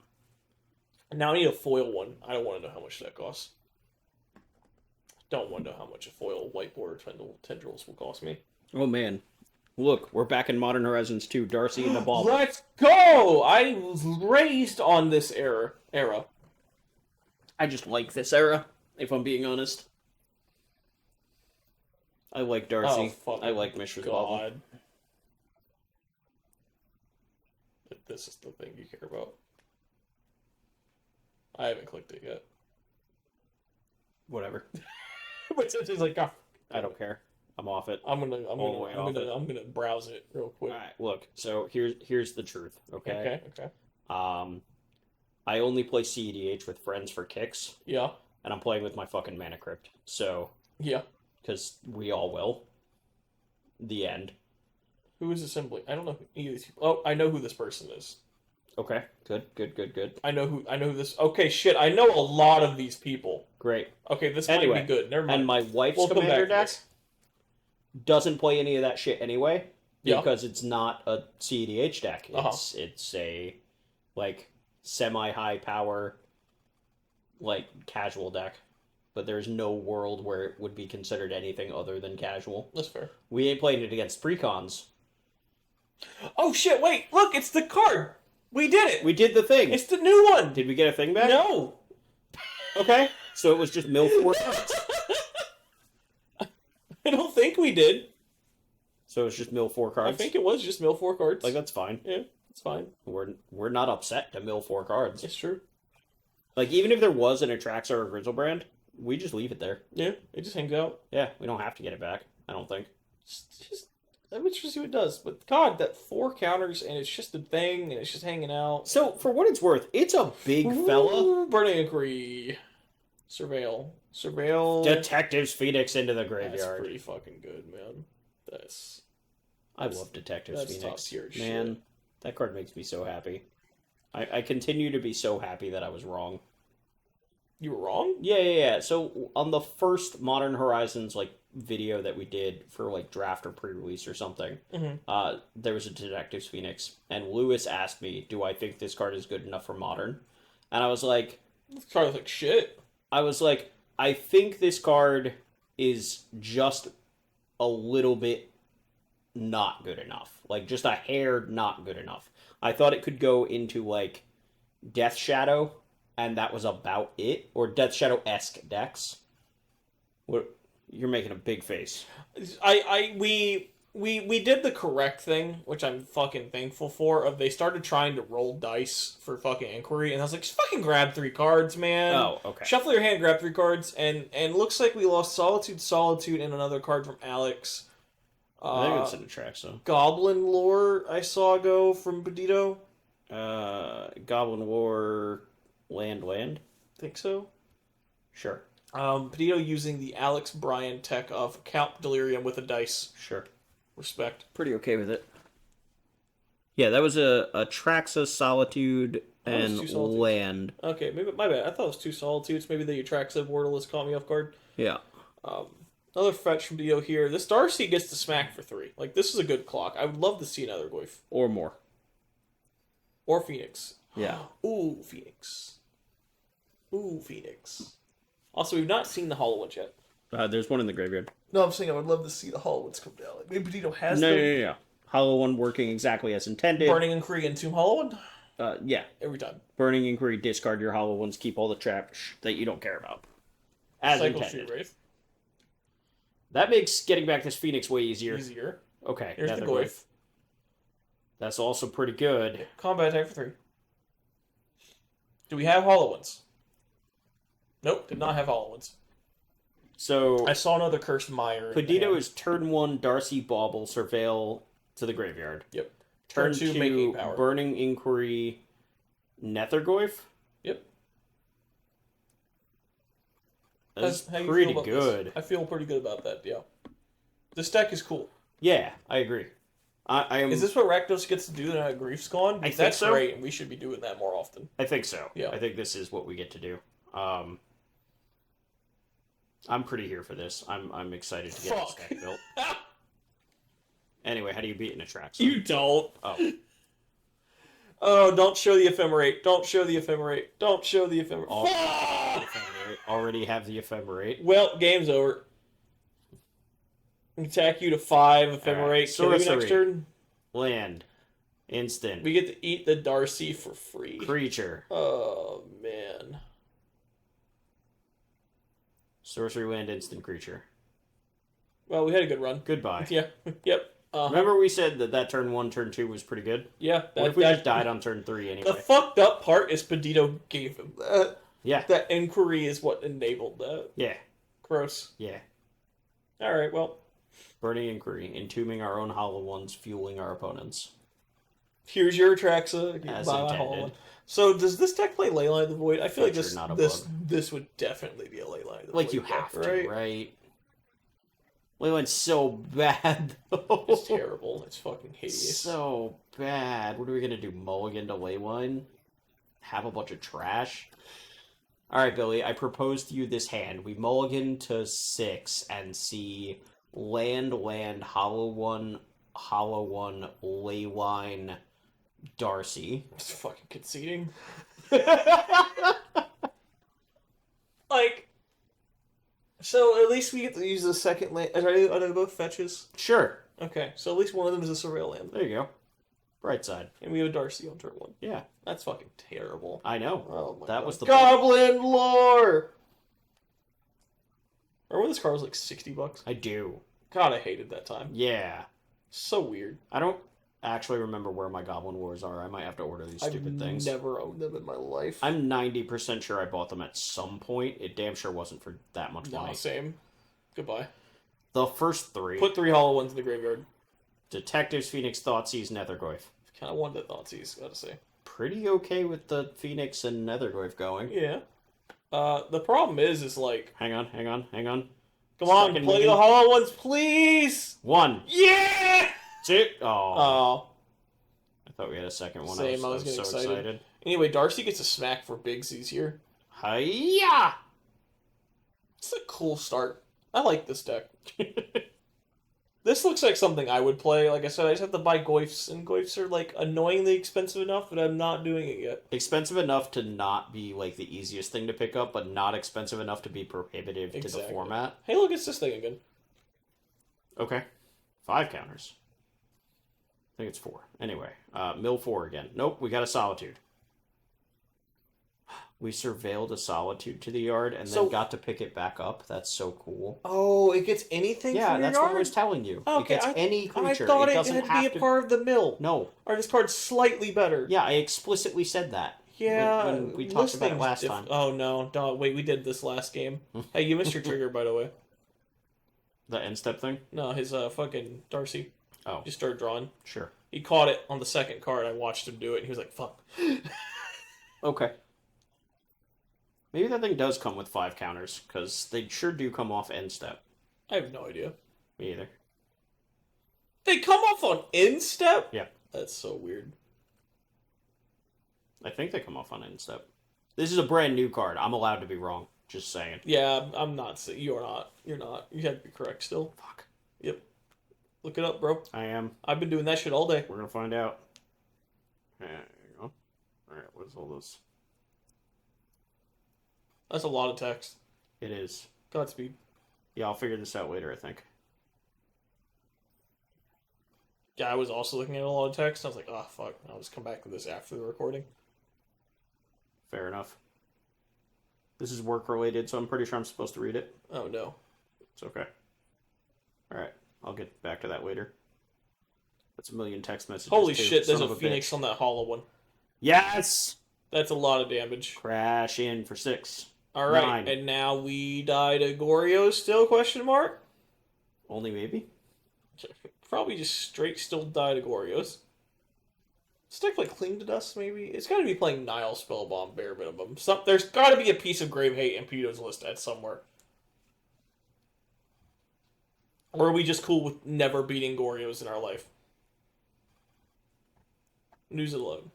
Now I need a foil one. I don't want to know how much that costs. Don't want to know how much a foil white border Tendrils will cost me. Oh, man. Look, we're back in Modern Horizons 2. Darcy and the Ball. Let's go! I was raised on this era. I just like this era, if I'm being honest. I like Darcy. Oh, I like Mishra's Bubble. God. This is the thing you care about. I haven't clicked it yet. Whatever. But it's like, oh, I don't care. I'm off it. I'm gonna browse it real quick. All right, look. So here's the truth. Okay. Okay. I only play CEDH with friends for kicks, Yeah. and I'm playing with my fucking Mana Crypt. So, Yeah. because we all will. The end. Who is assembling? I don't know who either of these people. Oh, I know who this person is. Okay. Good. I know who this. Okay, shit. I know a lot of these people. Great. Okay, this Anyway, might be good. Never mind. And my wife's We'll come commander back to deck this. doesn't play any of that shit anyway, Yeah. because it's not a CEDH deck. Uh-huh. It's a like semi-high power, like casual deck. But there's no world where it would be considered anything other than casual. That's fair. We ain't playing it against precons. Oh shit! Wait, look, it's the card. We did it. We did the thing. It's the new one. Did we get a thing back? No. Okay. So it was just mill 4 cards. I don't think we did. So it was just mill 4 cards. I think it was just mill 4 cards. Like, that's fine. Yeah, it's fine. We're not upset to mill 4 cards. It's true. Like, even if there was an Atraxa or a Grizzlebrand, we just leave it there. Yeah, it just hangs out. Yeah, we don't have to get it back. I don't think. Just I'm interested to see what it does. But God, that 4 counters and it's just a thing and it's just hanging out. So, for what it's worth, it's a big fella. Ooh, Burning Inquiry. Surveil. Detectives Phoenix into the That's graveyard. pretty fucking good, man. I love Detectives that's Phoenix. top-tier Man, shit. that card makes me so happy. I continue to be so happy that I was wrong. You were wrong? Yeah. So on the first Modern Horizons like video that we did for like draft or pre-release or something, there was a Detectives Phoenix, and Lewis asked me, "Do I think this card is good enough for Modern?" And I was like, This card looks like shit. I think this card is just a little bit not good enough. Like, just a hair not good enough. I thought it could go into, like, Death Shadow, and that was about it. Or Death Shadow-esque decks. What? You're making a big face. We did the correct thing, which I'm fucking thankful for. Of they started trying to roll dice for fucking Inquiry, and I was like, just fucking grab 3 cards, man. Oh, okay. Shuffle your hand, grab 3 cards, and looks like we lost Solitude, and another card from Alex. I think it's in the track, so. Goblin Lore I saw go from Peditto. Goblin War land? Think so. Sure. Peditto using the Alex Bryan tech of Count Delirium with a dice. Sure. Respect. Pretty okay with it. Yeah, that was a Atraxa, Solitude, Oh, it was and two solitudes. Land. Okay, maybe my bad. I thought it was 2 solitudes. Maybe the Atraxa Borderless caught me off guard. Yeah. Um, Another fetch from Dio here. This Darcy gets to smack for 3. Like, this is a good clock. I would love to see another Goyf. Or more. Or Phoenix. Yeah. Ooh, Phoenix. Ooh, Phoenix. Also, we've not seen the Hollow ones yet. There's one in the graveyard. No, I'm saying I would love to see the Hollow ones come down. Like, maybe Peditto has No, them. no, no, no. Hollow one working exactly as intended. Burning Inquiry and Tomb Hollow one? Yeah. Every time. Burning Inquiry, discard your hollow ones, keep all the trash that you don't care about. As Cycle intended. Street Wraith. That makes getting back this Phoenix way easier. Easier. Okay. Here's the Nether Goyf. That's also pretty good. Combat attack for 3. Do we have Hollow ones? Nope, did not have Hollow ones. So I saw another Cursed Mire. Peditto is turn 1, Darcy Bauble, Surveil to the graveyard. Yep. Turn Turn 2, 2, Making Power. Burning Inquiry, Nethergoyf. Yep. That's How you pretty feel about good. this? I feel pretty good about that, yeah. This deck is cool. Yeah, I agree. I am. Is this what Rakdos gets to do now that Grief's gone? I think That's so. great, and we should be doing that more often. I think so. Yeah. I think this is what we get to do. I'm pretty here for this. I'm excited to get Fuck. this deck built. Anyway, how do you beat an Atraxa? You don't. Oh. Oh, don't show the Ephemerate. Don't show the Ephemerate. Don't show the Ephemerate. Already have the Ephemerate. Well, game's over. Attack you to 5, Ephemerate, Alright, kill you next sorcery. turn. Land. Instant. We get to eat the Darcy for free. Creature. Oh, man. Sorcery land, instant creature. Well, we had a good run. Goodbye. Yeah. Yep. Remember we said that turn 1, turn 2 was pretty good? Yeah. What if we just died on turn 3 anyway? The fucked up part is Peditto gave him that. Yeah. That inquiry is what enabled that. Yeah. Gross. Yeah. Alright, well. Burning Inquiry, entombing our own hollow ones, fueling our opponents. Here's your Atraxa. As Buy my intended. Hollow one. So does this deck play Leyline of the Void? I feel like Feature, not a this would definitely be a Leyline of the Void. Like, you deck, have to, right? right? Leyline's so bad, though. It's terrible. It's fucking hideous. So bad. What are we gonna do? Mulligan to Leyline? Have a bunch of trash? Alright, Billy, I propose to you this hand. We mulligan to 6 and see land, hollow one, Leyline, Darcy. It's fucking conceding. Like, so at least we get to use the second land. Are they both fetches? Sure. Okay, so at least one of them is a surveil land. There you go. Bright side. And we have a Darcy on turn 1. Yeah. That's fucking terrible. I know. Oh my That God. was the Goblin Lore! Remember when this card was like $60? I do. God, I hated that time. Yeah. So weird. I don't actually remember where my Goblin Wars are. I might have to order these stupid things. I've never owned them in my life. I'm 90% sure I bought them at some point. It damn sure wasn't for that much Nah, money. same. Goodbye. The first 3. Put 3 hollow ones in the graveyard. Detectives, Phoenix, Thoughtseize, Nethergoyf. Kind of wanted Thoughtseize, gotta say. Pretty okay with the Phoenix and Nethergoyf going. Yeah. The problem is like... Hang on. Come on, Second play meeting. the hollow ones, please! 1. Yeah! 2. Oh. Oh. I thought we had a second one. Same, I I was was so getting excited. excited. Anyway, Darcy gets a smack for Bigsies here. Hiya! It's a cool start. I like this deck. This looks like something I would play. Like I said, I just have to buy Goyfs, and Goyfs are like annoyingly expensive enough, but I'm not doing it yet. Expensive enough to not be like the easiest thing to pick up, but not expensive enough to be prohibitive to the Exactly. format. Hey, look, it's this thing again. Okay. 5 counters. I think it's 4. Anyway, mill 4 again. Nope, we got a Solitude. We surveilled a Solitude to the yard and So- then got to pick it back up. That's so cool. Oh, it gets anything Yeah, from your that's yard? what I was telling you. Okay, it gets any creature. I thought it doesn't had to have be a part of the mill. No. Or this card's slightly better. Yeah, I explicitly said that. Yeah, When we talked about it last time. Oh no, don't wait. We did this last game. Hey, you missed your trigger, by the way. The end step thing? No, his fucking Darcy. Oh, Just started drawing. sure. He caught it on the second card. I watched him do it, and he was like, "Fuck." Okay. Maybe that thing does come with 5 counters, because they sure do come off end step. I have no idea. Me either. They come off on instep. Yeah. That's so weird. I think they come off on end step. This is a brand new card. I'm allowed to be wrong. Just saying. Yeah, I'm not. You're not. You're not. You have to be correct still. Fuck. Yep. Look it up, bro. I am. I've been doing that shit all day. We're gonna find out. There you go. Alright, what is all this? That's a lot of text. It is. Godspeed. Yeah, I'll figure this out later, I think. Yeah, I was also looking at a lot of text. I was like, oh, fuck. I'll just come back to this after the recording. Fair enough. This is work related, so I'm pretty sure I'm supposed to read it. Oh, no. It's okay. Alright, I'll get back to that later. That's a million text messages. Holy too. shit, there's Son a of Phoenix bitch. on that hollow one. Yes! That's a lot of damage. Crash in for 6. Alright, 9. and now we die to Goryo still, question mark? Only maybe? Probably just straight still die to Gorios. Stick like Cling to Dust, maybe? It's gotta be playing Nile Spellbomb, bare minimum. There's gotta be a piece of Grave Hate in Peditto's list at somewhere. Or are we just cool with never beating Gorios in our life? News alone.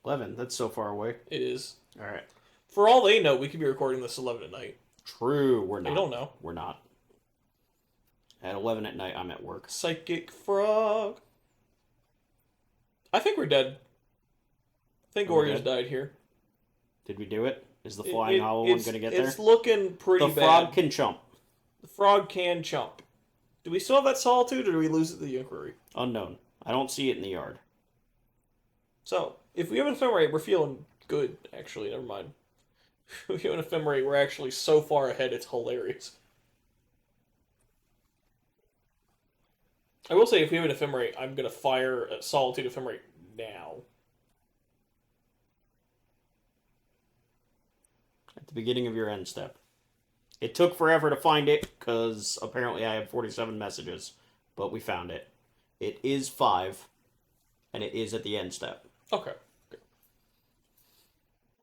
11. That's so far away. It is. Alright. For all they know, we could be recording this 11 at night. True, we're not. They don't know. We're not. At 11 at night, I'm at work. Psychic Frog. I think we're dead. I think We're Gorios dead? died here. Did we do it? Is the flying hollow one going to get there? It's looking pretty The bad. frog can chump. The frog can chump. Do we still have that Solitude, or do we lose it to the Inquiry? Unknown. I don't see it in the yard. So, if we have an Ephemerate, we're feeling good, actually. Never mind. If we have an Ephemerate, we're actually so far ahead, it's hilarious. I will say, if we have an Ephemerate, I'm going to fire a Solitude Ephemerate now. At the beginning of your end step. It took forever to find it, because apparently I had 47 messages. But we found it. It is 5, and it is at the end step. Okay.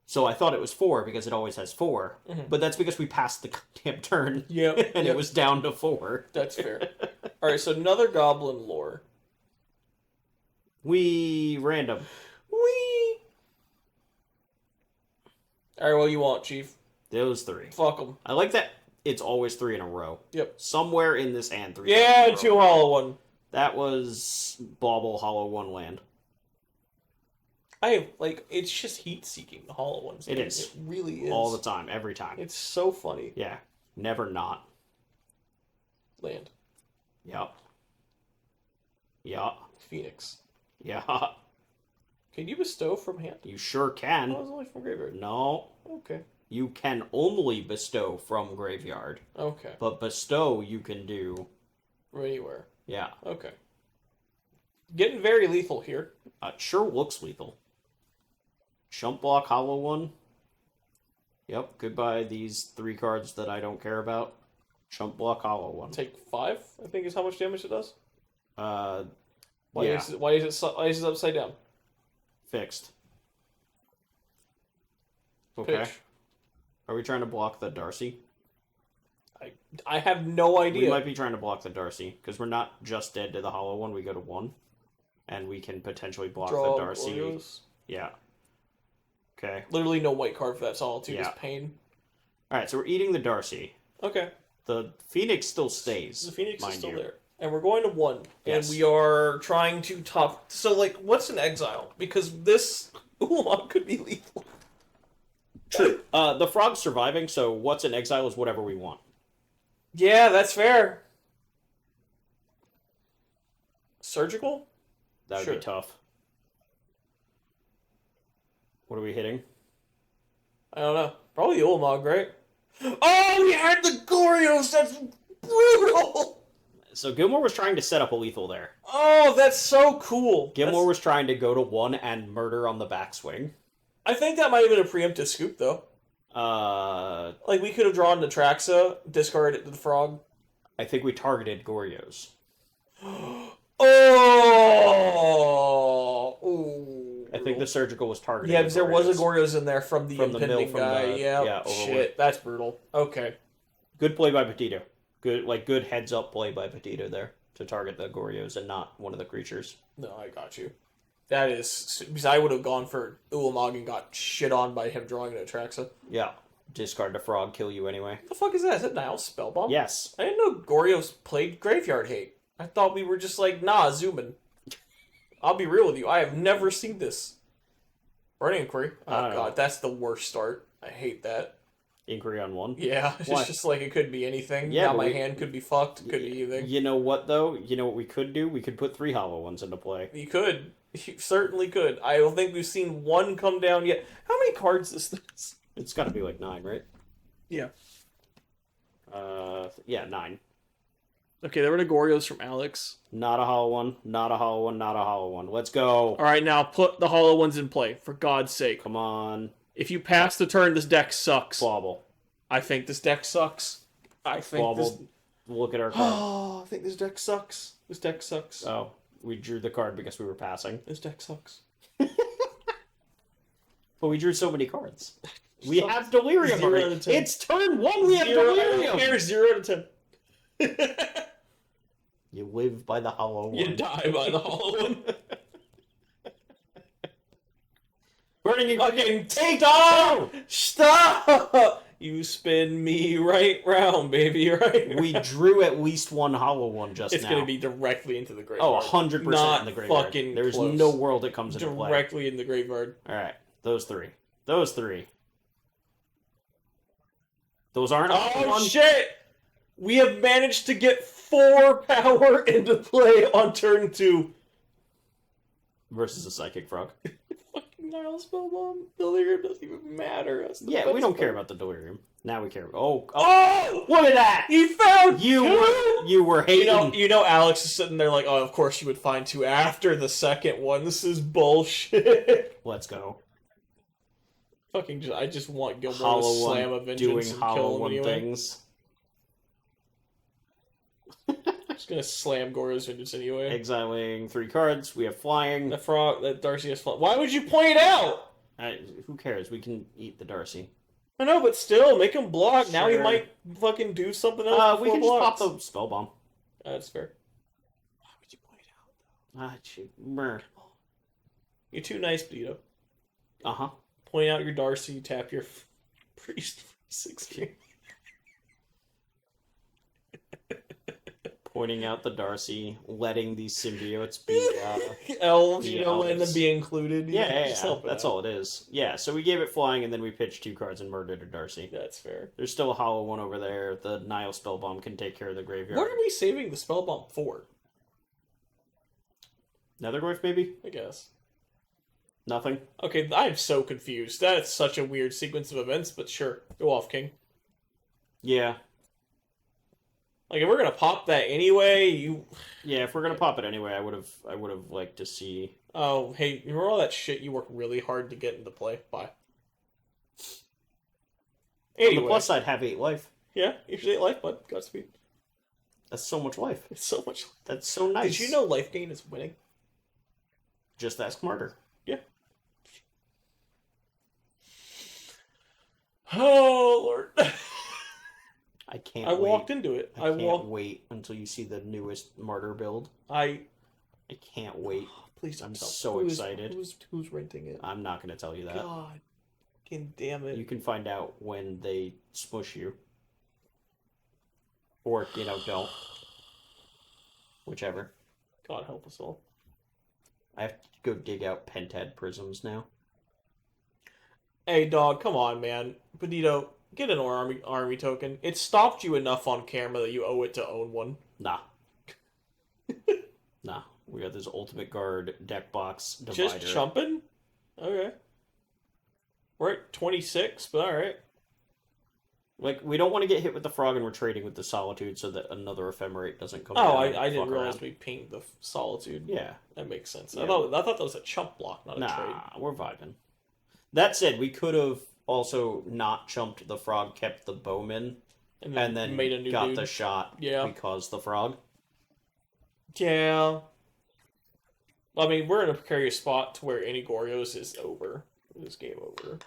So I thought it was 4, because it always has 4. Mm-hmm. But that's because we passed the goddamn turn. Yep. And it was down to 4. That's fair. Alright, so another Goblin lore. We random. Whee! Alright, what you want, Chief? Those 3. Fuck them. I like that it's always 3 in a row. Yep. Somewhere in this hand, 3. Yeah, 2 hollow one. That was Bauble Hollow 1 land. It's just heat-seeking, the hollow ones. It is. It really is. All the time, every time. It's so funny. Yeah. Never not. Land. Yup. Yup. Phoenix. Yeah. Can you bestow from hand? You sure can. Oh, it's only from graveyard. No. Okay. You can only bestow from graveyard. Okay. But bestow you can do... From anywhere. Yeah. Okay. Getting very lethal here. Sure looks lethal. Chump block hollow 1. Yep. Goodbye these 3 cards that I don't care about. Chump block hollow 1. Take 5, I think is how much damage it does. Yeah. Why is it upside down? Fixed. Okay. Pitch. Are we trying to block the Darcy? I have no idea. We might be trying to block the Darcy, because we're not just dead to the hollow one, we go to 1. And we can potentially block Draw the Darcy. Gorios. Yeah. Okay. Literally no white card for that Solitude. Yeah. Is pain. Alright, so we're eating the Darcy. Okay. The Phoenix still stays. The Phoenix is mind still you. there. And we're going to 1. Yes. And we are trying to top... So, what's an exile? Because this Ulamog could be lethal. True. The frog's surviving, so what's in exile is whatever we want. Yeah, that's fair. Surgical? That would Sure. be tough. What are we hitting? I don't know. Probably Ulamog, right? Oh, we had the Gorios! That's brutal! So Gilmore was trying to set up a lethal there. Oh, that's so cool. Gilmore was trying to go to 1 and murder on the backswing. I think that might have been a preemptive scoop, though. We could have drawn the Traxa, discarded the Frog. I think we targeted Gorios. Oh! Ooh. I think the surgical was targeted. Yeah, because there was a Gorios in there from the From the impending mill, from guy. the- Yeah, yeah, shit, overlord. that's brutal. Okay. Good play by Petitto. Good heads up play by Petitto there. to target the Gorios and not one of the creatures. No, I got you. That is... Because I would have gone for Ulamog and got shit on by him drawing an Atraxa. Yeah. Discard the frog, kill you anyway. What the fuck is that? Is that Nile Spellbomb? Yes. I didn't know Gorios played Graveyard Hate. I thought we were just like, nah, zooming. I'll be real with you. I have never seen this. Burning Inquiry. Oh, God. That's the worst start. I hate that. Inquiry on 1? Yeah. It's just like it could be anything. Yeah, now my hand could be fucked. Could be anything. You know what, though? You know what we could do? We could put 3 hollow ones into play. You could. You certainly could. I don't think we've seen one come down yet. How many cards is this? It's got to be like 9, right? Yeah. Yeah, 9. Okay, there were the Gorios from Alex. Not a hollow one, not a hollow one, not a hollow one. Let's go. Alright, now put the hollow ones in play, for God's sake. Come on. If you pass the turn, this deck sucks. Bauble. I think this deck sucks. I think Bauble. Look at our card. Oh, I think this deck sucks. This deck sucks. Oh, we drew the card because we were passing. This deck sucks. But we drew so many cards. We have Delirium 0 already. out of 10. It's turn 1, we have 0, Delirium! I don't care, 0 out of 10. You live by the hollow one. You die by the hollow one. Burning you Fucking take stop! Stop! You spin me right round, baby, right We drew at least one hollow one just It's now. going to be directly into the graveyard. Oh, 100% Not in the graveyard. fucking There's close. no world it comes into play. Directly in the graveyard. Alright, those 3. Those 3. Those aren't Oh, one. shit! We have managed to get 4 power into play on turn 2. Versus a Psychic Frog. Fucking Nile Spellbomb. Delirium doesn't even matter. That's the Yeah, best we don't part. care about the Delirium. Now we care. Oh, Oh! look at that! He found You 2! were hating. You know, Alex is sitting there like, oh, of course you would find 2 after the second one. This is bullshit. Let's go. Fucking, I just want Gilmore to Hollow slam a one vengeance doing and hollow kill him one anyway. things. Just gonna slam Goro's vengeance anyway. Exiling 3 cards. We have flying. The frog, that Darcy has fly. Why would you point it out? Who cares? We can eat the Darcy. I know, but still, make him block. Now he Sure. might fucking do something else. We can before just pop blocks. the Spellbomb. That's fair. Why would you point it out? Brr. You're too nice, Peditto. Uh-huh. Point out your Darcy, tap your priest for 16. Pointing out the Darcy, letting these symbiotes be, Elves, the you know, and them elves. be included. Just help it that's out. all it is. Yeah, so we gave it flying, and then we pitched 2 cards and murdered a Darcy. That's fair. There's still a hollow one over there. The Nile Spellbomb can take care of the graveyard. What are we saving the Spellbomb for? Nethergorth, maybe? I guess. Nothing? Okay, I'm so confused. That's such a weird sequence of events, but sure. Go off, King. Yeah. Like, if we're gonna pop that anyway, you... Yeah, if we're gonna pop it anyway, I would have liked to see... Oh, hey, you remember all that shit you worked really hard to get into play? Bye. On Anyway. the plus side, have 8 life. Yeah, usually 8 life, bud. Godspeed. That's so much life. It's so much... That's so nice. Did you know life gain is winning? Just ask Martyr. Yeah. Oh, Lord. I can't I wait. walked into it. I can't wait until you see the newest Martyr build. I can't wait. Please I'm don't. so excited. Who's renting it? I'm not going to tell you that. God. Fucking damn it. You can find out when they smush you. Or, don't. Whichever. God help us all. I have to go dig out Pentad prisms now. Hey, dog, come on, man. Peditto, get an army token. It stopped you enough on camera that you owe it to own one. Nah. Nah. We got this Ultimate Guard deck box divider. Just chumping? Okay. We're at 26, but alright. Like, we don't want to get hit with the frog and we're trading with the Solitude so that another Ephemerate doesn't come Oh, down. I didn't fuck realize around. we pinged the Solitude. Yeah. That makes sense. Yeah. I thought that was a chump block, not a trade. Nah, we're vibing. That said, we could have also not chumped the frog, kept the bowman, and then made a new got dude. the shot because the frog. Yeah. I mean, we're in a precarious spot to where any Gorios is over. This game over.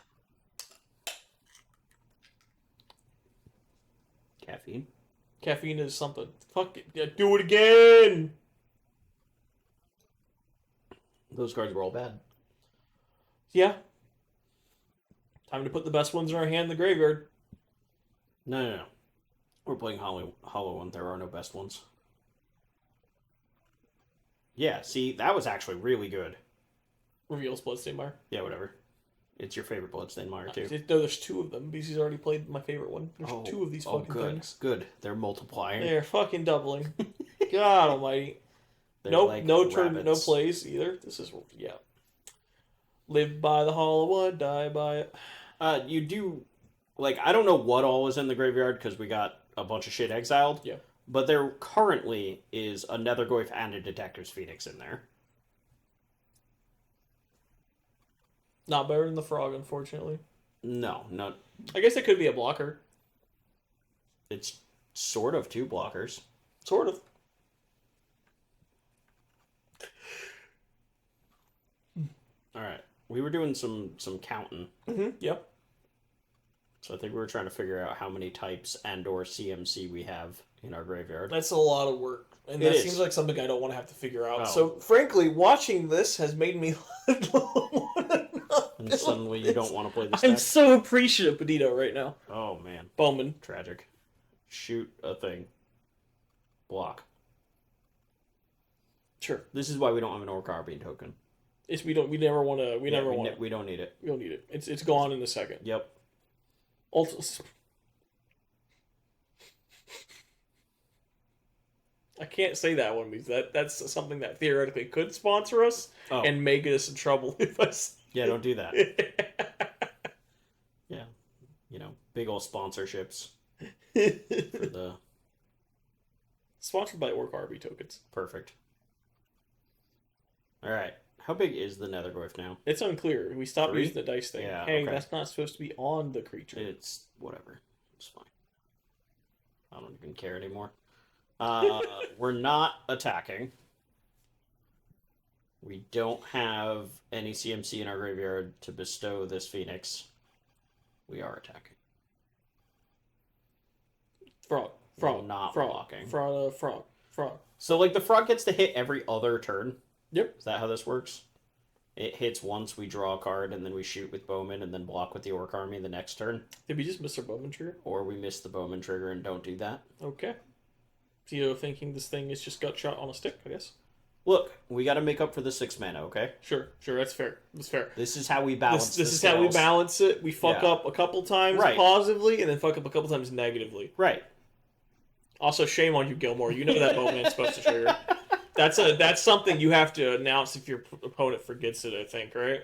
Caffeine. Caffeine is something. Fuck it. Yeah, do it again! Those cards were all bad. Yeah. Time to put the best ones in our hand in the graveyard. No. We're playing Hollow One. There are no best ones. Yeah, see, that was actually really good. Reveals Bloodstained Mire. Yeah, whatever. It's your favorite Bloodstained Mire, too. No, there's two of them. BC's already played my favorite one. There's two of these fucking good. things. Good. They're multiplying. They're fucking doubling. God almighty. Nope, like no turn, no plays either. This is, yeah. Live by the Hollow One, die by it. You do, like, I don't know what all is in the graveyard because we got a bunch of shit exiled. Yeah. But there currently is a Nethergoyf and a Detector's Phoenix in there. Not better than the Frog, unfortunately. No, not. I guess it could be a blocker. It's sort of two blockers. Sort of. All right. We were doing some counting. Yep. So I think we were trying to figure out how many types and or CMC we have in our graveyard. That's a lot of work. And that seems like something I don't want to have to figure out. Oh. So, frankly, watching this has made me and suddenly you don't want to play this I'm deck? so appreciative of Peditto right now. Oh, man. Bowman. Tragic. Shoot a thing. Block. Sure. This is why we don't have an Orc-Carbine token. We never want to. We don't need it. We don't need it. It's gone in a second. Yep. I can't say that one because that's something that theoretically could sponsor us and may get us in trouble if I. Yeah, don't do that. Yeah, big old sponsorships for the sponsored by Orc-RB tokens. Perfect. All right. How big is the Nethergoyf now? It's unclear. We stopped using the dice thing. Yeah, hey, that's not supposed to be on the creature. It's whatever. It's fine. I don't even care anymore. We're not attacking. We don't have any CMC in our graveyard to bestow this Phoenix. We are attacking. Frog. Not frog, blocking. Frog. So, like, the frog gets to hit every other turn? Yep. Is that how this works? It hits once, we draw a card, and then we shoot with Bowman, and then block with the Orc Army the next turn. Did we just miss our Bowman trigger? Or we miss the Bowman trigger and don't do that. Okay. So you're thinking this thing is just gut shot on a stick, I guess? Look, we got to make up for the 6 mana, okay? Sure, that's fair. That's fair. This is how we balance This is how we balance it. We fuck up a couple times positively, and then fuck up a couple times negatively. Right. Also, shame on you, Gilmore. You know that Bowman's supposed to trigger. That's something you have to announce if your opponent forgets it, I think, right?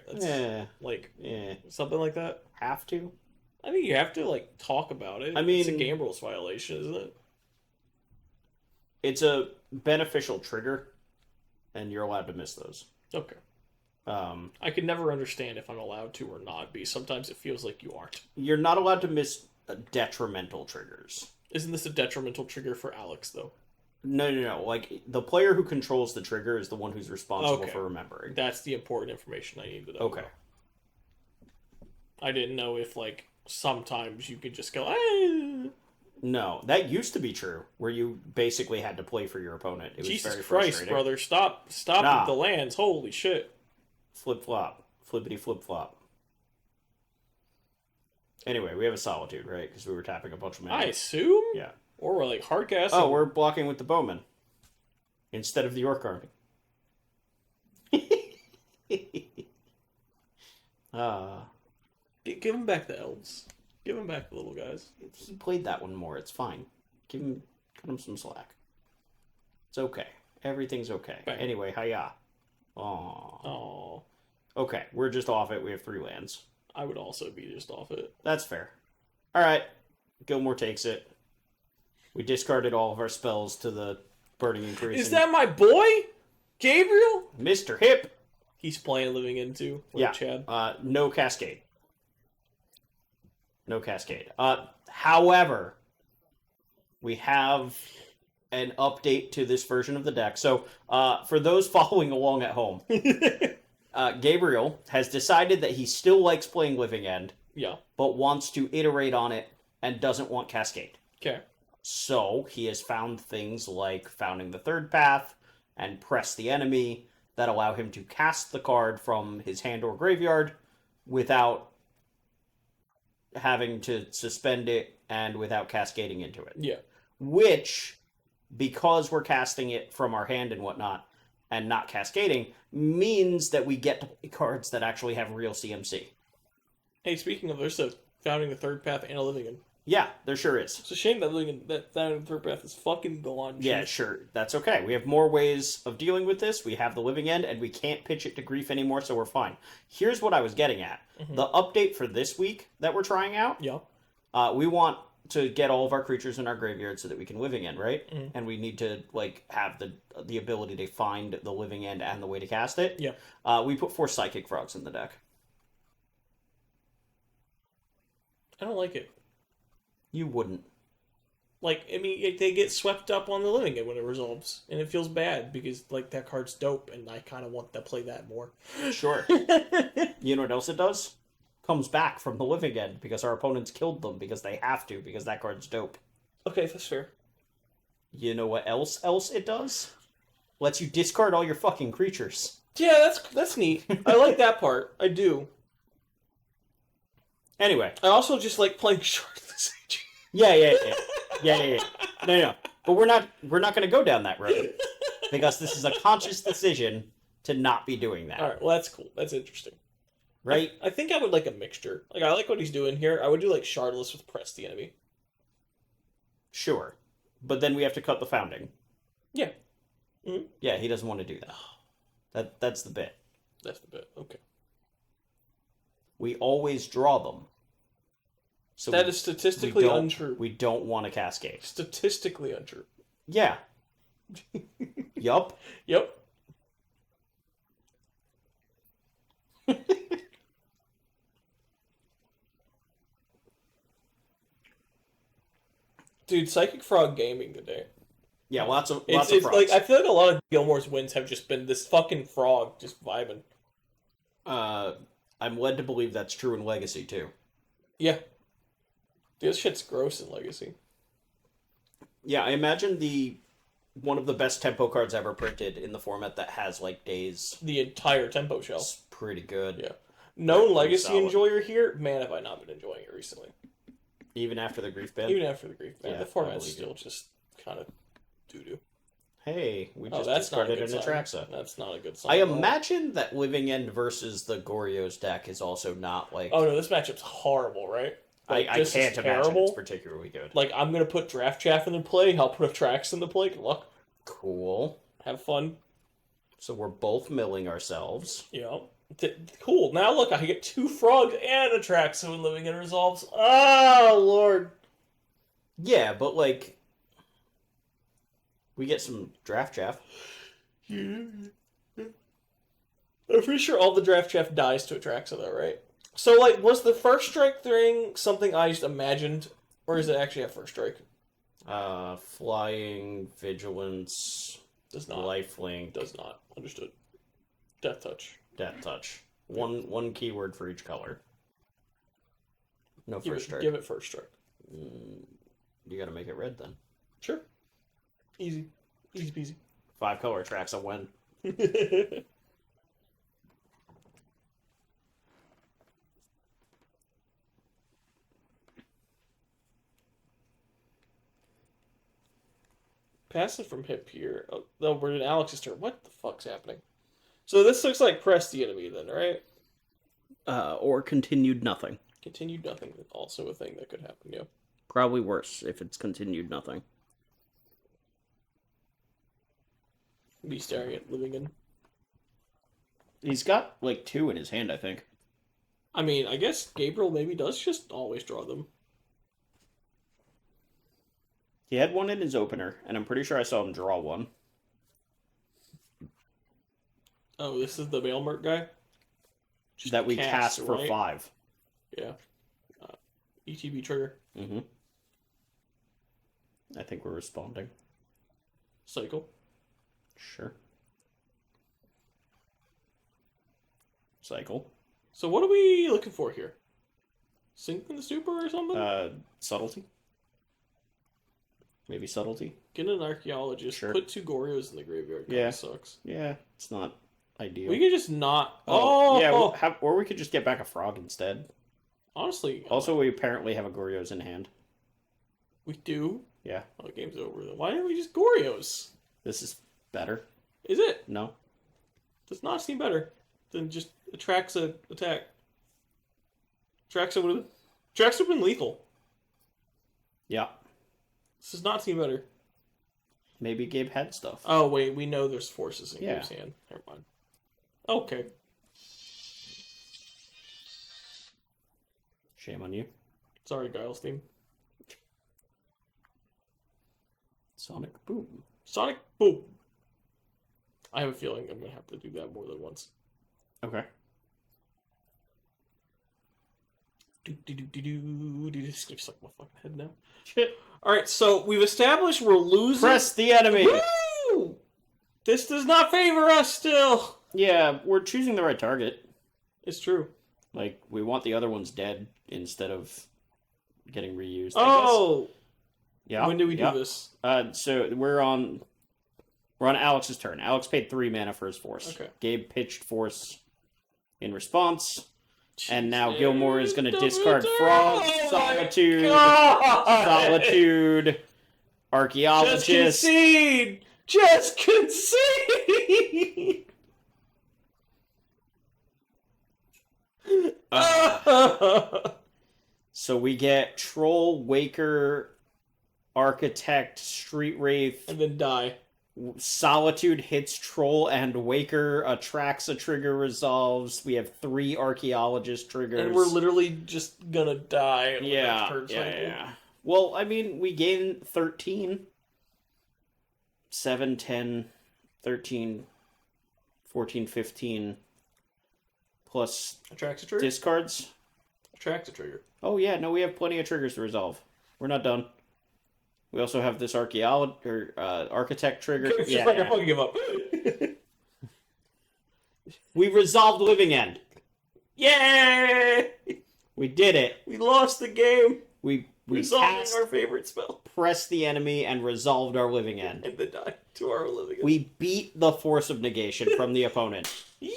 Something like that. Have to? I think you have to, talk about it. I mean... It's a game rules violation, isn't it? It's a beneficial trigger, and you're allowed to miss those. Okay. I can never understand if I'm allowed to or not, because sometimes it feels like you aren't. You're not allowed to miss detrimental triggers. Isn't this a detrimental trigger for Alex, though? No. Like, the player who controls the trigger is the one who's responsible for remembering. That's the important information I need to know. Okay. I didn't know if, sometimes you could just go, ah. No, that used to be true, where you basically had to play for your opponent. It was Jesus very Christ, brother. Stop with the lands. Holy shit. Flip-flop. Flippity flip-flop. Anyway, we have a Solitude, right? Because we were tapping a bunch of mana. I assume? Yeah. Or we're hardcast. Oh, we're blocking with the Bowman. Instead of the Orc Army. Give him back the elves. Give him back the little guys. He played that one more. It's fine. Cut him some slack. It's okay. Everything's okay. Bang. Anyway, hiya. Aww. Okay, we're just off it. We have 3 lands. I would also be just off it. That's fair. Alright. Gilmore takes it. We discarded all of our spells to the Burning Increase. Is that my boy? Gabriel? Mr. Hipp! He's playing Living Into. Chad. No Cascade. No Cascade. However, we have an update to this version of the deck. So, for those following along at home, Gabriel has decided that he still likes playing Living End, yeah, but wants to iterate on it and doesn't want Cascade. Okay. So he has found things like Founding the Third Path and Press the Enemy that allow him to cast the card from his hand or graveyard without having to suspend it and without cascading into it. Yeah. Which, because we're casting it from our hand and whatnot, and not cascading, means that we get to play cards that actually have real CMC. Hey, speaking of, there's a Founding the Third Path and a Living End. Yeah, there sure is. It's a shame that Founding the Third Path is fucking gone. Yeah, sure. That's okay. We have more ways of dealing with this. We have the Living End, and we can't pitch it to Grief anymore, so we're fine. Here's what I was getting at. Mm-hmm. The update for this week that we're trying out, Yeah. We want to get all of our creatures in our graveyard so that we can Living End, right? Mm-hmm. And we need to like have the ability to find the Living End and the way to cast it. Yeah. We put 4 Psychic Frogs in the deck. I don't like it. You wouldn't. Like, I mean, they get swept up on the Living End when it resolves, and it feels bad because like that card's dope, and I kind of want to play that more. Sure. You know what else it does? Comes back from the Living End because our opponents killed them because they have to because that card's dope. Okay, that's fair. You know what else it does? Lets you discard all your fucking creatures. Yeah, that's neat. I like that part. I do. Anyway. I also just like playing Shardless Age. Yeah. No. But we're not going to go down that road because this is a conscious decision to not be doing that. All right, well that's cool. That's interesting. Right? I think I would like a mixture. Like I like what he's doing here. I would do like Shardless with Press the Enemy. Sure. But then we have to cut the Founding. Yeah. Mm-hmm. Yeah, he doesn't want to do that. That's the bit. That's the bit. Okay. We always draw them. So that is statistically untrue. We don't want to cascade. Statistically untrue. Yeah. Yup. Yep. Dude, Psychic Frog gaming today. Yeah, lots of It's frogs. like I feel like a lot of Gilmore's wins have just been this fucking frog just vibing. I'm led to believe that's true in Legacy too. Yeah. Dude, this shit's gross in Legacy. Yeah, I imagine one of the best tempo cards ever printed in the format that has like days. The entire tempo shell. It's pretty good. Yeah. Known Legacy solid. enjoyer here, man, have I not been enjoying it recently. Even after the Grief ban? Even after the Grief ban. Yeah, the format's probably still just kind of doo-doo. Hey, we just that's not a discarded good an sign. Atraxa. That's not a good sign. I at all. imagine that Living End versus the Goryo's deck is also not like... Oh no, this matchup's horrible, right? Like, I this can't is imagine terrible. it's particularly good. Like, I'm gonna put Draft Chaff into play, I'll put Atraxa into play, good luck. Cool. Have fun. So we're both milling ourselves. You know? Cool. Now look, I get 2 frogs and Atraxa when Living End resolves. Oh, Lord. Yeah, but like... We get some Draft Chaff. I'm pretty sure all the Draft Chaff dies to Atraxa, though, right? So, like, was the first strike thing something I just imagined, or does it actually have first strike? Flying, Vigilance, Does not. Lifelink, Does not. Understood. Death Touch. Death Touch. One keyword for each color. No Give first strike. Give it first strike. You gotta make it red then. Sure. Easy. Easy peasy. 5 color tracks a win. Passive from Hipp here. Oh, no, we're in Alex's turn. What the fuck's happening? So this looks like Press the Enemy then, right? Or continued nothing. Continued nothing. Also a thing that could happen, yeah. Probably worse if it's continued nothing. Be staring at Living End. He's got like 2 in his hand, I think. I mean, I guess Gabriel maybe does just always draw them. He had 1 in his opener, and I'm pretty sure I saw him draw 1. Oh, this is the Mailmerk guy? Just that we cast for right? 5. Yeah. ETB trigger. Mm-hmm. I think we're responding. Cycle. Sure. Cycle. So what are we looking for here? Sink in the Super or something? Subtlety. Maybe subtlety. Get an archaeologist. Sure. Put 2 Gorios in the graveyard. Yeah. Sucks. Yeah, it's not ideal. We could just not. Yeah, or we could just get back a frog instead. Honestly. Also, we apparently have a Goryo's in hand. We do? Yeah. Oh, the game's over then. Why didn't we just Gorios? This is better. Is it? No. Does not seem better than just Atraxa attack. Atraxa would have been lethal. Yeah. This does not seem better. Maybe Gabe had stuff. Oh, wait, we know there's forces in Yeah. Gabe's hand. Never mind. Okay. Shame on you. Sorry, Giles theme. Sonic Boom. Sonic Boom. I have a feeling I'm going to have to do that more than once. Okay. This is suck my fucking head now. Shit. Alright, so we've established we're losing. Press the enemy! Woo! This does not favor us still. Yeah, we're choosing the right target. It's true. Like, we want the other ones dead instead of getting reused. Oh! Yeah. When do we do this? So we're on Alex's turn. Alex paid 3 mana for his force. Okay. Gabe pitched force in response. And now Gilmore is going to discard Frog, Solitude, Archaeologist. Just concede! Just concede! So we get Troll, Waker, Architect, Street Wraith. And then die. Solitude hits Troll and Waker. Atraxa trigger resolves. We have 3 Archaeologist triggers. And we're literally just gonna die. Yeah. Well, I mean, we gain 13. 7, 10, 13, 14, 15. Plus Atraxa trigger? discards. Atraxa trigger. Oh, yeah, no, we have plenty of triggers to resolve. We're not done. We also have this architect trigger. I fucking give up. We resolved Living End. Yay! We did it. We lost the game. We Resolving our favorite spell. pressed the enemy and resolved our Living End. And then die to our living end. We beat the force of negation from the opponent. Yippee!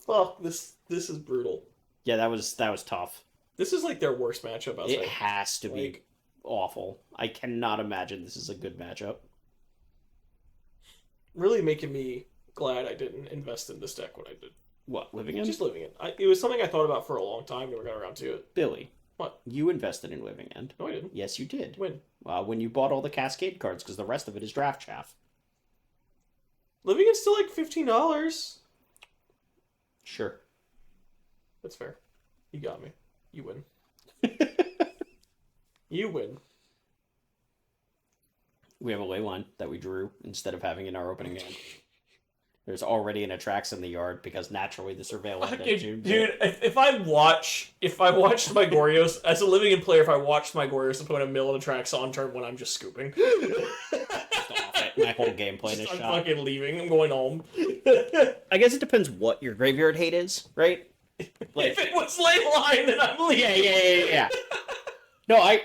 Fuck, this is brutal. Yeah, that was tough. This is like their worst matchup outside. It has to be awful. I cannot imagine this is a good matchup. Really making me glad I didn't invest in this deck when I did. What, Living End? Just Living End. It was something I thought about for a long time, never got around to it. Billy. What? You invested in Living End. No, I didn't. Yes, you did. When? When you bought all the Cascade cards, because the rest of it is draft chaff. Living End's still like $15. Sure. That's fair. You got me. You win. You win. We have a ley line that we drew instead of having in our opening game. There's already an Atrax in the yard because naturally the surveillance. Dude, if I watched my Gorios as a Living End player, if I watched my Gorios opponent mill an Atrax on turn when I'm just scooping, my whole game plan is I'm shot. fucking leaving. I'm going home. I guess it depends what your graveyard hate is, right? Like, if it was ley line, then I'm leaving. Yeah. No, I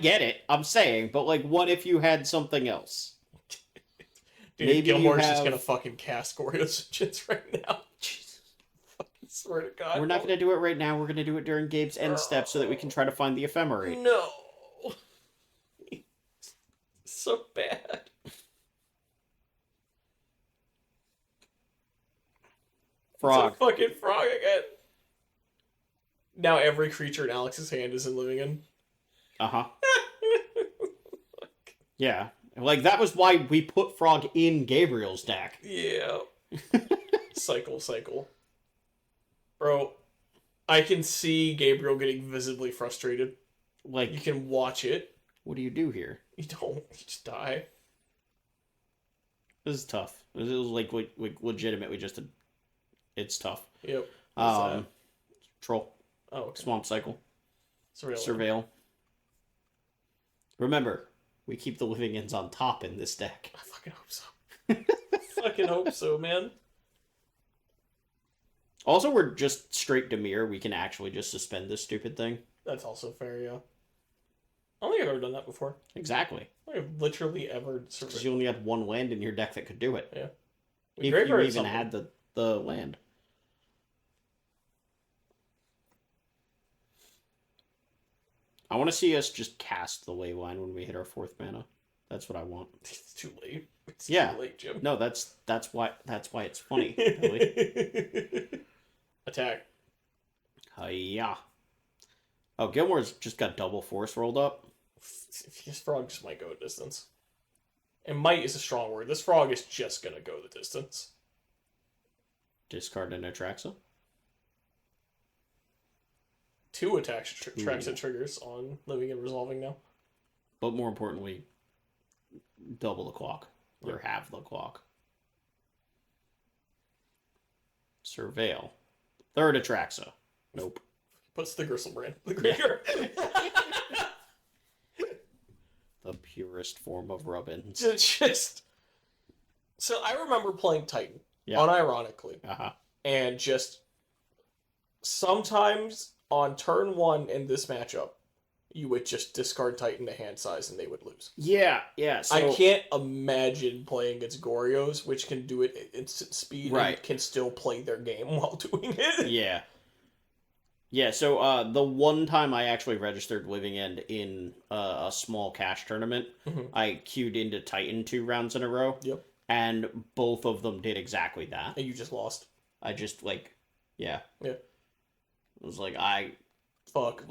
get it. I'm saying, but like, what if you had something else? Dude, Maybe Gilmore's just gonna fucking cast Gorios Jits right now. Jesus. Fucking swear to God. We're not gonna do it right now. We're gonna do it during Gabe's end step so that we can try to find the ephemerate. No. So bad. Frog. It's a fucking frog again. Now every creature in Alex's hand is in Living End. Uh-huh. Yeah. Like, that was why we put Frog in Gabriel's deck. Yeah. Cycle. Bro, I can see Gabriel getting visibly frustrated. Like, You can watch it. what do you do here? You don't. You just die. This is tough. It was like legitimately just a... It's tough. Yep. What's that? Troll. Oh, okay. Swamp Cycle. Surveil. Remember, we keep the Living Ends on top in this deck. I fucking hope so. Fucking hope so, man. Also, we're just straight Demir. We can actually just suspend this stupid thing. That's also fair, yeah. I don't think I've ever done that before. Exactly. I've literally ever Because surveyed. you only had one land in your deck that could do it. Yeah. If you even had the land. I want to see us just cast the ley line when we hit our 4th mana. That's what I want. It's too late. It's Yeah. too late, Jim. No, that's why it's funny. Attack. Yeah. Oh, Gilmore's just got double force rolled up. This frog just might go a distance. And might is a strong word. This frog is just gonna go the distance. Discard an Atraxa. 2 attacks tracks and triggers on living and resolving now. But more importantly, double the clock. Or halve the clock. Surveil. 3rd Atraxa. Nope. Puts the Gristlebrand. The graveyard. The purest form of rubbins. Just. So I remember playing Titan. Yeah. Unironically. Uh-huh. And just. Sometimes on turn 1 in this matchup, you would just discard Titan to hand size and they would lose. Yeah. So... I can't imagine playing against Gorios, which can do it at instant speed and can still play their game while doing it. Yeah. Yeah, so the one time I actually registered Living End in a small cash tournament, I queued into Titan 2 rounds in a row. Yep. And both of them did exactly that. And you just lost. I just, yeah. Yeah. It was like, Fuck.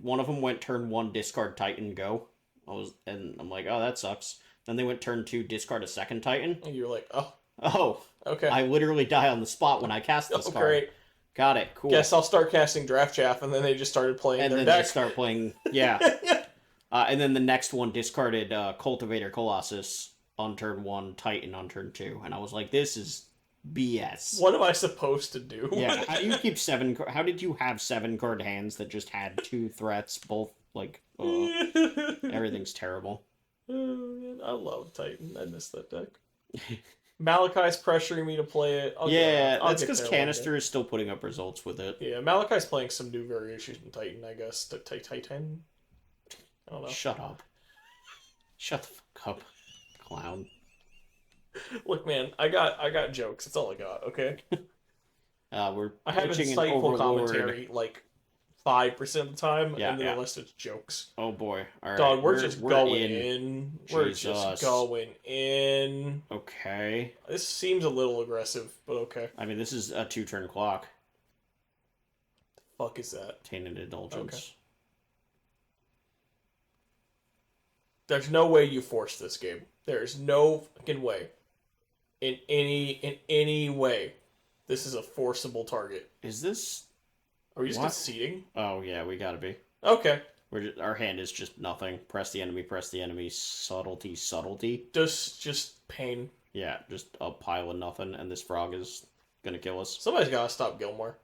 One of them went turn 1, discard Titan, go. And I'm like, oh, that sucks. Then they went turn 2, discard a second Titan. And you're like, oh. Oh. Okay. I literally die on the spot when I cast this card. Great. Got it. Cool. Guess I'll start casting Draft Chaff, and then they just started playing and their then deck. They start playing, yeah. And then the next one discarded Cultivator Colossus on turn 1, Titan on turn 2, and I was like, this is BS. What am I supposed to do? Yeah. How do you keep 7? How did you have 7 card hands that just had 2 threats? Both everything's terrible. Oh, man. I love Titan. I miss that deck. Malachi's pressuring me to play it. That's because Canister is still putting up results with it. Yeah, Malachi's playing some new variations in Titan, I guess. Titan? I don't know. Shut up. Shut the fuck up, clown. Look, man, I got jokes. That's all I got, okay? I have insightful commentary, 5% of the time, and then the rest is jokes. Oh boy. All right. Dog, we're just going in. We're just going in. Okay. This seems a little aggressive, but okay. I mean, this is a 2-turn clock. The fuck is that? Tainted Indulgence. Okay. There's no way you force this game. There's no fucking way. In any way, this is a forcible target. Is this... Are we just conceding? Oh, yeah, we gotta be. Okay. Our hand is just nothing. Press the enemy, subtlety. Just pain. Yeah, just a pile of nothing, and this frog is gonna kill us. Somebody's gotta stop Gilmore.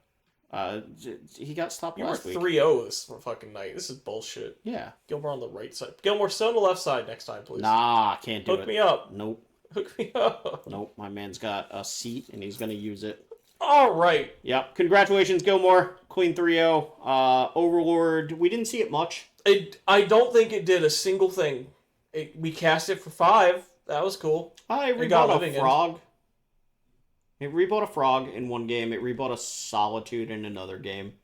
He got stopped last week. You were 3-0 this fucking night. This is bullshit. Yeah. Gilmore on the right side. Gilmore, sit on the left side next time, please. Nah, can't do it. Hook me up. Nope. Hook me up. Nope, my man's got a seat, and he's gonna use it. All right. Yep. Congratulations, Gilmore. Queen 3-0. Overlord. We didn't see it much. I don't think it did a single thing. We cast it for 5. That was cool. I rebought a frog. It rebought a frog in one game. It rebought a Solitude in another game.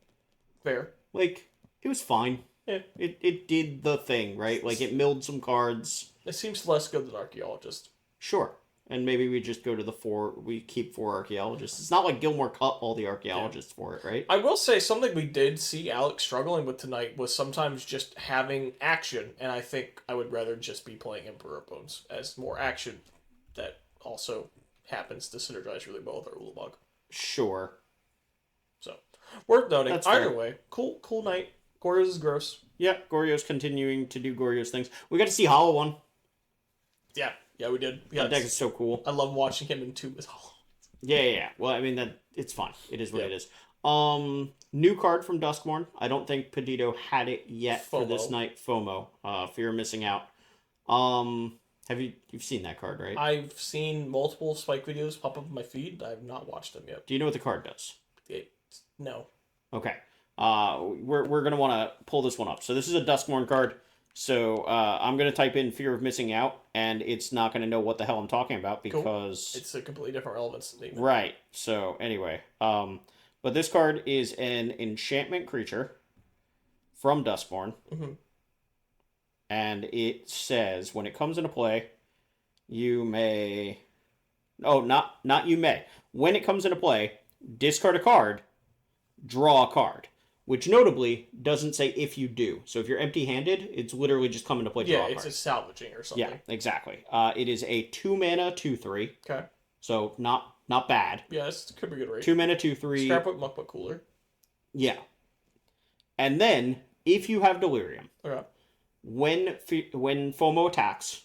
Fair. It was fine. Yeah. It did the thing, right? It milled some cards. It seems less good than Archaeologist. Sure. And maybe we just go to the 4, we keep 4 Archaeologists. It's not like Gilmore cut all the Archaeologists for it, right? I will say something we did see Alex struggling with tonight was sometimes just having action, and I think I would rather just be playing Emperor Bones as more action that also happens to synergize really well with our Ulamog. Sure. So, worth noting. That's Either fair. way, cool night. Gorios is gross. Yeah, Goryo's continuing to do Goryo's things. We got to see Hollow One. Yeah, we did. That deck is so cool. I love watching him in 2 as Hollow. Yeah. Well, I mean, it's fine. It is what it is. New card from Duskmorn. I don't think Peditto had it yet for this night. FOMO. Fear of missing out. You've seen that card, right? I've seen multiple Spike videos pop up on my feed. I have not watched them yet. Do you know what the card does? No. Okay. We're gonna want to pull this one up. So this is a Duskmorn card. So I'm going to type in fear of missing out, and it's not going to know what the hell I'm talking about because... Cool. It's a completely different relevance statement. Right. So, anyway. But this card is an enchantment creature from Dustborn. Mm-hmm. And it says, when it comes into play, you may... Oh, not you may. When it comes into play, discard a card, draw a card. Which notably doesn't say if you do. So if you're empty-handed, it's literally just coming to play draw a card. Yeah, it's a salvaging or something. Yeah, exactly. It is a 2-mana 2/3. Okay. So not bad. Yeah, this could be good rate. 2-mana 2/3. Scrapbook Muck, but cooler. Yeah. And then, if you have Delirium, Okay. when FOMO attacks,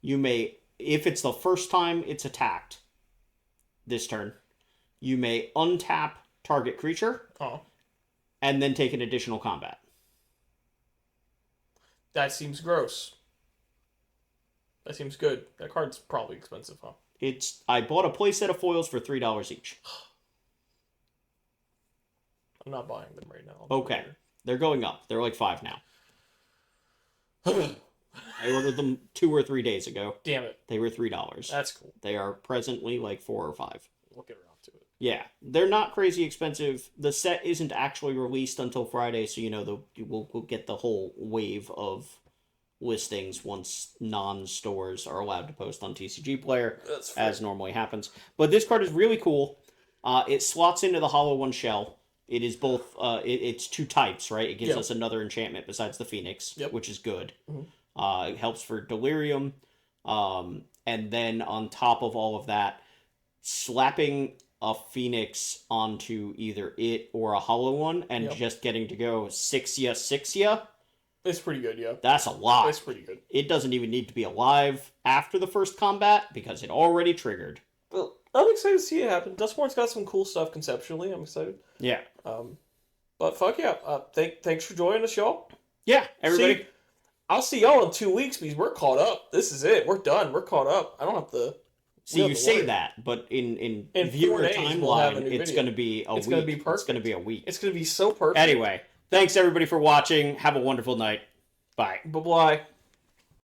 you may, if it's the first time it's attacked this turn, you may untap target creature and then take an additional combat. That seems gross. That seems good. That card's probably expensive, huh? I bought a playset of foils for $3 each. I'm not buying them right now. Okay. They're going up. They're like 5 now. I ordered them 2 or 3 days ago. Damn it. They were $3. That's cool. They are presently like 4 or 5. We'll get around to it. Yeah. They're not crazy expensive. The set isn't actually released until Friday, so we'll get the whole wave of listings once non-stores are allowed to post on TCG Player, as normally happens. But this card is really cool. It slots into the Hollow One shell. It is both, it's 2 types, right? It gives us another enchantment besides the Phoenix, which is good. Mm-hmm. It helps for Delirium. And then on top of all of that, slapping a Phoenix onto either it or a Hollow One and just getting to go 6-6. It's pretty good, yeah. That's a lot. It's pretty good. It doesn't even need to be alive after the first combat because it already triggered. Well, I'm excited to see it happen. Dustborn's got some cool stuff conceptually. I'm excited. Yeah. But fuck yeah. Thanks for joining us, y'all. Yeah, everybody. I'll see y'all in 2 weeks because we're caught up. This is it. We're done. We're caught up. I don't have to... See, you say that, but in viewer timeline, it's going to be a week. It's going to be perfect. It's going to be a week. It's going to be so perfect. Anyway, thanks everybody for watching. Have a wonderful night. Bye. Bye-bye.